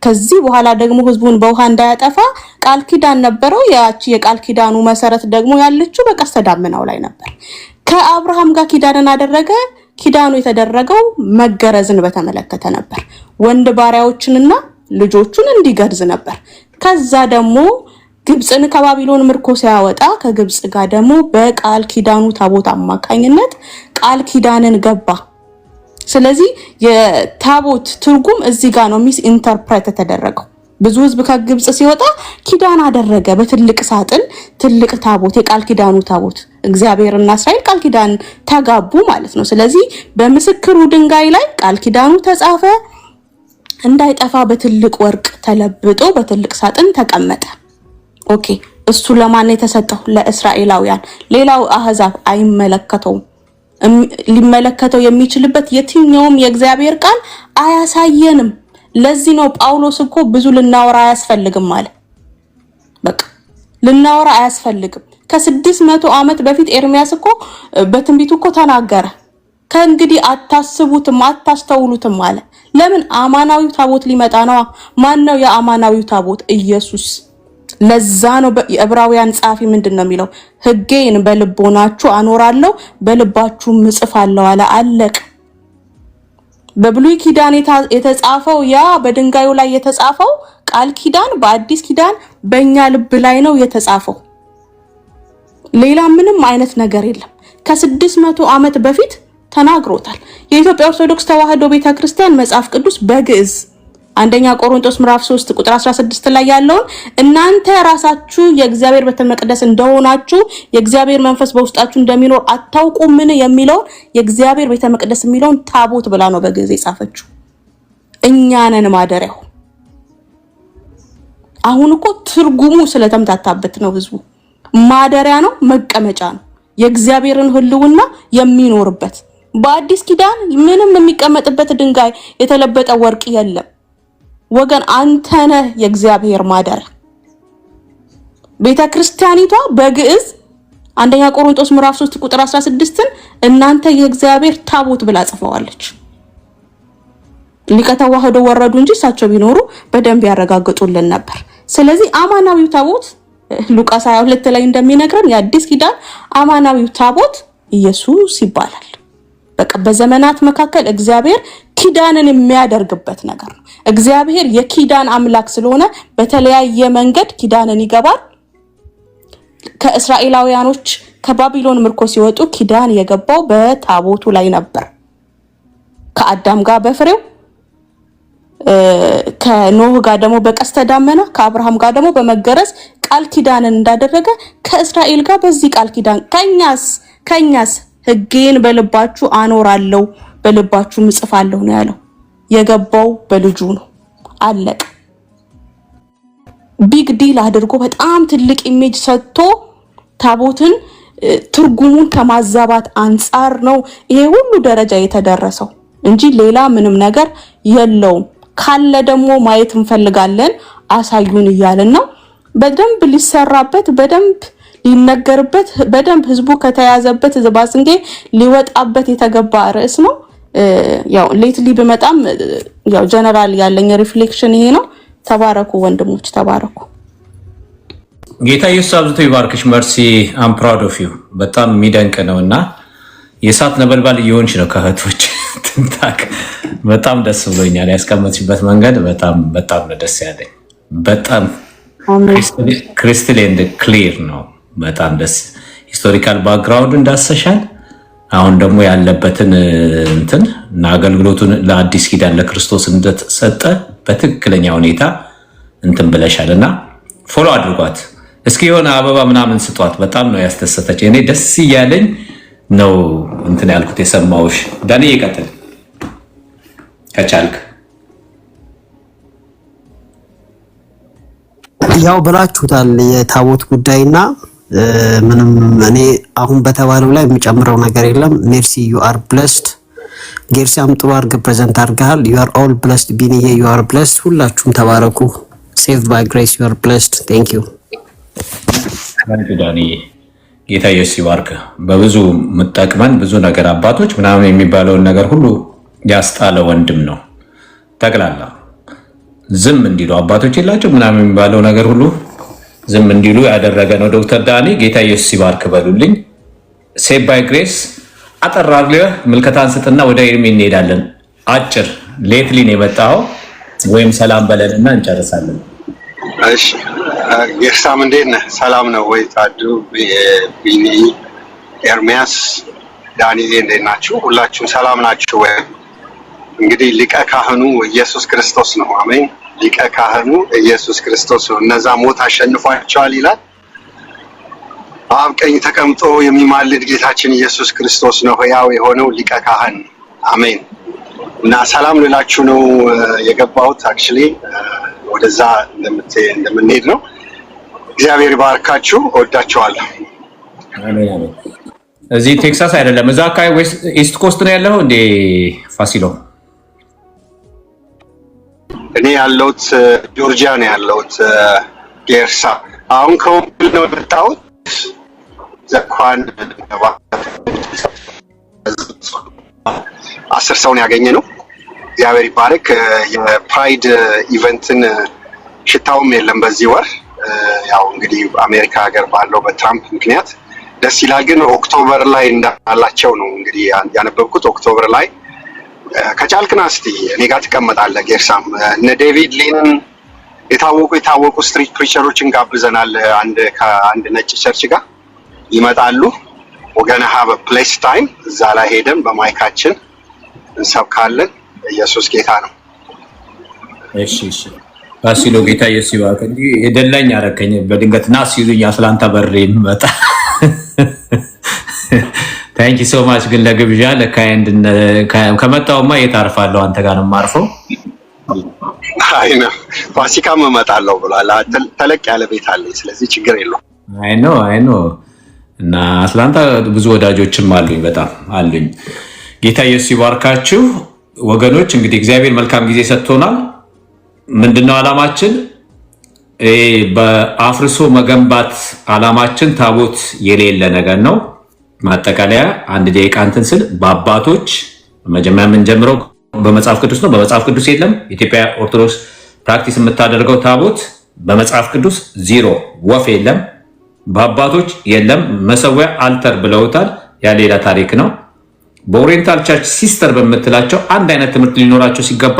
ከዚህ በኋላ ደግሞ ህዝቡን በውሃ እንዳያጠፋ ቃል ኪዳን ነበረው። ያቺ የቃል ኪዳኑ መሰረት ደግሞ ያለችው በቀስተ ደመናው ላይ ነበር። ከአብርሃም ጋር ኪዳንን አደረገ። ኪዳኑ የተደረገው መገረዝን በተመለከተ ነበር። ወንድ ባሪያዎችንና ልጆቹን እንዲገርዝ ነበር። ከዛ ደግሞ ግብፅን ከባቢሎን ምርኮ ሲያወጣ ከግብፅ ጋር ደግሞ በቃል ኪዳኑ ታቦት አማካኝነት ቃል ኪዳንን ገባ። ስለዚህ የታቦት ትርጉም እዚህ ጋር ነው ሚስ ኢንተርፕሬት ተደረገው። ብዙ ህዝብ ከግብፅ ሲወጣ ኪዳን አደረገ በትልቅ ሳጥን ትልቅ ታቦት የቃል ኪዳኑ ታቦት እግዚአብሔርና እስራኤል ቃል ኪዳን ተጋቡ ማለት ነው። ስለዚህ በምስክሩ ድንጋይ ላይ ቃል ኪዳኑ ተጻፈ፣ እንዳይጠፋ በትልቅ ወርቅ ተለብጦ በትልቅ ሳጥን ተቀመጠ። ኦኬ እሱ ለማን የተሰጠው? ለእስራኤላውያን። ሌላው አህዛብ አይመለከተውም። ሊመለከተው የሚችልበት የትኛውም የእግዚአብሔር ቃል አያሳየንም። ለዚህ ነው ጳውሎስ እኮ ብዙ ልናወራ አያስፈልግም አለ። በቃ ልናወራ አያስፈልግም። ከ600 ዓመት በፊት ኤርሚያስ እኮ በትንቢቱ እኮ ተናገረ። ከእንግዲህ አታስቡትም አታስተውሉትም አለ። ለምን? አማናዊው ታቦት ሊመጣ ነው። ማን ነው የአማናዊው ታቦት? ኢየሱስ። ለዛ ነው የዕብራውያን ጻፊ ምንድነው የሚለው? ሕጌን በልቦናችሁ አኖራለሁ በልባችሁ እጽፋለሁ አለ። አለቀ። በብሉይ ኪዳን የተጻፈው ያ በድንጋዩ ላይ የተጻፈው ቃል ኪዳን በአዲስ ኪዳን በእኛ ልብ ላይ ነው የተጻፈው። ሌላ ምንም አይነት ነገር የለም። ከ600 ዓመት በፊት ተናግሮታል። የኢትዮጵያ ኦርቶዶክስ ተዋሕዶ ቤተክርስቲያን መጽሐፍ ቅዱስ በግዕዝ አንደኛ ቆሮንቶስ ምዕራፍ 3 ቁጥር 16 ላይ ያለውን እናንተ ራሳችሁ የእግዚአብሔር ቤተ መቅደስ እንደሆናችሁ የእግዚአብሔር መንፈስ በውስጣችሁ እንደሚኖር አታውቁምን የሚለውን የእግዚአብሔር ቤተ መቅደስ የሚለውን ታቦት ብላ ነው በግዕዝ የጻፈችው። እኛ ነን ማደሪያው። አሁን እኮ ትርጉሙ ስለተምታታበት ነው ህዝቡ። ማደሪያ ነው፣ መቀመጫ ነው፣ የእግዚአብሔርን ሕልውና የሚኖርበት። በአዲስ ኪዳን ምንም የሚቀመጥበት ድንጋይ የተለበጠ ወርቅ የለም። ወገን አንተ ነህ የእግዚአብሔር ማደሪያ። ቤተክርስቲያኒቷ በግዕዝ አንደኛ ቆሮንቶስ ምዕራፍ 3 ቁጥር 16ን እናንተ የእግዚአብሔር ታቦት ብላ ጽፈዋለች። ሊቀ ተዋሕዶ ወረዱ እንጂ እሳቸው ቢኖሩ በደንብ ያረጋግጡልን ነበር። ስለዚህ አማናዊው ታቦት ሉቃስ 22 ላይ እንደሚነግረን የአዲስ ኪዳን አማናዊው ታቦት ኢየሱስ ይባላል። በቃ በዘመናት መካከል እግዚአብሔር ኪዳንን የሚያደርግበት ነገር ነው። እግዚአብሔር የኪዳን አምላክ ስለሆነ በተለያየ መንገድ ኪዳንን ይገባል። ከእስራኤላውያኖች ከባቢሎን ምርኮ ሲወጡ ኪዳን የገባው በታቦቱ ላይ ነበር። ከአዳም ጋር በፍሬው፣ ከኖህ ጋር ደግሞ በቀስተ ደመና፣ ከአብርሃም ጋር ደግሞ በመገረዝ ቃል ኪዳንን እንዳደረገ ከእስራኤል ጋር በዚህ ቃል ኪዳን ከኛስ ሕጌን በልባችሁ አኖራለሁ በልባችሁ እጽፋለሁ ነው ያለው። የገባው በልጁ ነው። አለቀ። ቢግ ዲል አድርጎ በጣም ትልቅ ኢሜጅ ሰጥቶ ታቦትን ትርጉሙን ከማዛባት አንጻር ነው ይሄ ሁሉ ደረጃ የተደረሰው እንጂ ሌላ ምንም ነገር የለውም። ካለ ደግሞ ማየት እንፈልጋለን አሳዩን እያልን ነው። በደንብ ሊሰራበት በደንብ ሊነገርበት በደንብ ህዝቡ ከተያዘበት ዝባዝንጌ ሊወጣበት የተገባ ርዕስ ነው። ያው ሌትሊ በመጣም ያው ጀነራል ያለኝ ሪፍሌክሽን ይሄ ነው። ተባረኩ ወንድሞች ተባረኩ። ጌታ ኢየሱስ አብዝቶ ይባርክሽ። መርሲ አም ፕራውድ ኦፍ ዩ። በጣም የሚደንቅ ነውና የእሳት ነበልባል እየሆንሽ ነው ከእህቶች ትንታክ። በጣም ደስ ብሎኛል። ያስቀመጥሽበት መንገድ በጣም ነው ደስ ያለኝ። በጣም ክሪስታል ኤንድ ክሊር ነው። በጣም ደስ ሂስቶሪካል ባክግራውንድ እንዳሰሻል። አሁን ደግሞ ያለበትን እንትን እና አገልግሎቱን ለአዲስ ኪዳን ለክርስቶስ እንደተሰጠ በትክክለኛ ሁኔታ እንትን ብለሻልና ፎሎ አድርጓት። እስኪ የሆነ አበባ ምናምን ስጧት። በጣም ነው ያስደሰተች። እኔ ደስ እያለኝ ነው እንትን ያልኩት የሰማውሽ። ዳኒ ይቀጥል ከቻልክ። ያው ብላችሁታል የታቦት ጉዳይና ምንም እኔ አሁን በተባለው ላይ የሚጨምረው ነገር የለም። ሜርሲ ዩ አር ብለስድ። ጌርሲያም ጥሩ አድርገህ ፕሬዘንት አድርገሃል። ዩ አር ኦል ብለስድ። ቢኒዬ ዩ አር ብለስድ። ሁላችሁም ተባረኩ። ሴቭድ ባይ ግሬስ ዩ አር ብለስድ። ቴንክ ዩ ዳኒ። ጌታ ኢየሱስ ይባርክ። በብዙ የምጠቅመን ብዙ ነገር አባቶች ምናምን የሚባለውን ነገር ሁሉ ያስጣለ ወንድም ነው። ጠቅላላ ዝም እንዲሉ አባቶች የላቸው ምናምን የሚባለው ነገር ሁሉ ዝም እንዲሉ ያደረገ ነው ዶክተር ዳኒ። ጌታ ኢየሱስ ይባርክ በሉልኝ። ሴቭድ ባይ ግሬስ አጠራርለህ ምልከታን ስጥና ወደ ኤርሚ እንሄዳለን። አጭር ሌትሊ ነው የመጣው ወይም ሰላም በለንና እንጨርሳለን። እሺ ጌርሳም እንዴት ነህ? ሰላም ነው ወይ? ታዱ ቢኒ፣ ኤርሚያስ፣ ዳንኤል እንዴት ናችሁ? ሁላችሁም ሰላም ናችሁ ወይ? እንግዲህ ሊቀ ካህኑ ኢየሱስ ክርስቶስ ነው። አሜን። ሊቀ ካህኑ ኢየሱስ ክርስቶስ ነው። እነዛ ሞት አሸንፏቸዋል ይላል። በአብ ቀኝ ተቀምጦ የሚማልድ ጌታችን ኢየሱስ ክርስቶስ ነው ሕያው የሆነው ሊቀ ካህን። አሜን። እና ሰላም ልላችሁ ነው የገባሁት። አክቹሊ ወደዛ እንደምንሄድ ነው። እግዚአብሔር ይባርካችሁ። እወዳችኋለሁ። አሜን አሜን። እዚህ ቴክሳስ አይደለም እዛ አካባቢ ወይስ ኢስት ኮስት ነው ያለው እንዴ ፋሲሎ? እኔ ያለሁት ጆርጂያ ነው ያለሁት ጌርሳ። አሁን ከወንጌል ነው የመጣሁት። ዘኳን 10 ሰውን ያገኘ ነው። እግዚአብሔር ይባረክ። የፕራይድ ኢቨንትን ሽታውም የለም በዚህ ወር። ያው እንግዲህ አሜሪካ ሀገር ባለው በትራምፕ ምክንያት ደስ ይላል። ግን ኦክቶበር ላይ እንዳላቸው ነው እንግዲህ ያነበብኩት። ኦክቶበር ላይ ከቻልክና እስቲ እኔ ጋር ትቀመጣለህ ጌርሳም። እነ ዴቪድ ሊን የታወቁ ስትሪት ፕሪቸሮችን ጋብዘናል። ከአንድ ነጭ ቸርች ጋር ይመጣሉ። ወገነ ሀበ ፕሌስ ታይም እዛ ላይ ሄደን በማይካችን እንሰብካለን። ኢየሱስ ጌታ ነው። እሺ እሺ ፋሲሎ ጌታ ኢየሱስ ይባርክ። እንዴ የደላኝ አረከኝ በድንገት ና ሲሉኝ አትላንታ በሬ መጣ። ታንኪ ሶ ማች ግን ለግብዣ ለካይንድ ከመጣውማ የታርፋለሁ አንተ ጋር ነው የማርፈው። አይ ነው ፋሲካም እመጣለሁ ብሏል። ተለቅ ያለ ቤት አለኝ፣ ስለዚህ ችግር የለውም። አይ ኖ እና አትላንታ ብዙ ወዳጆችም አሉኝ፣ በጣም አሉኝ። ጌታ ኢየሱስ ይባርካችሁ ወገኖች። እንግዲህ እግዚአብሔር መልካም ጊዜ ሰጥቶናል። ምንድነው ዓላማችን? በአፍርሶ መገንባት ዓላማችን ታቦት የሌለ ነገር ነው። ማጠቃለያ አንድ ደቂቃ እንትን ስል በአባቶች መጀመሪያ የምንጀምረው በመጽሐፍ ቅዱስ ነው። በመጽሐፍ ቅዱስ የለም። ኢትዮጵያ ኦርቶዶክስ ፕራክቲስ የምታደርገው ታቦት በመጽሐፍ ቅዱስ ዜሮ፣ ወፍ የለም። በአባቶች የለም። መሰዊያ አልተር ብለውታል። ያ ሌላ ታሪክ ነው። በኦሪየንታል ቸርች ሲስተር በምትላቸው አንድ አይነት ትምህርት ሊኖራቸው ሲገባ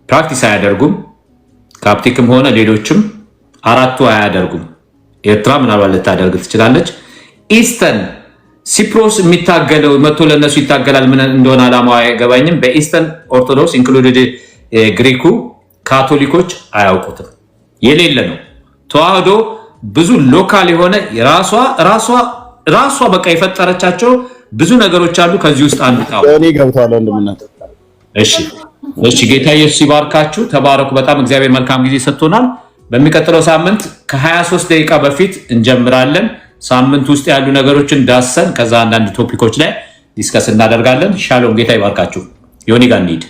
ፕራክቲስ አያደርጉም። ካፕቲክም ሆነ ሌሎችም አራቱ አያደርጉም። ኤርትራ ምናልባት ልታደርግ ትችላለች። ኢስተርን ሲፕሮስ የሚታገለው መጥቶ ለነሱ ይታገላል። ምን እንደሆነ ዓላማው አይገባኝም። በኢስተርን ኦርቶዶክስ ኢንክሉድድ ግሪኩ ካቶሊኮች አያውቁትም። የሌለ ነው። ተዋህዶ ብዙ ሎካል የሆነ ራሷ በቃ የፈጠረቻቸው ብዙ ነገሮች አሉ። ከዚህ ውስጥ አንዱ እኔ ገብቷል ወንድምነት። እሺ ጌታ ኢየሱስ ይባርካችሁ። ተባረኩ። በጣም እግዚአብሔር መልካም ጊዜ ሰጥቶናል። በሚቀጥለው ሳምንት ከ23 ደቂቃ በፊት እንጀምራለን። ሳምንት ውስጥ ያሉ ነገሮችን ዳሰን ከዛ አንዳንድ ቶፒኮች ላይ ዲስከስ እናደርጋለን። ሻሎም። ጌታ ይባርካችሁ። ዮኒ ጋር እንሂድ።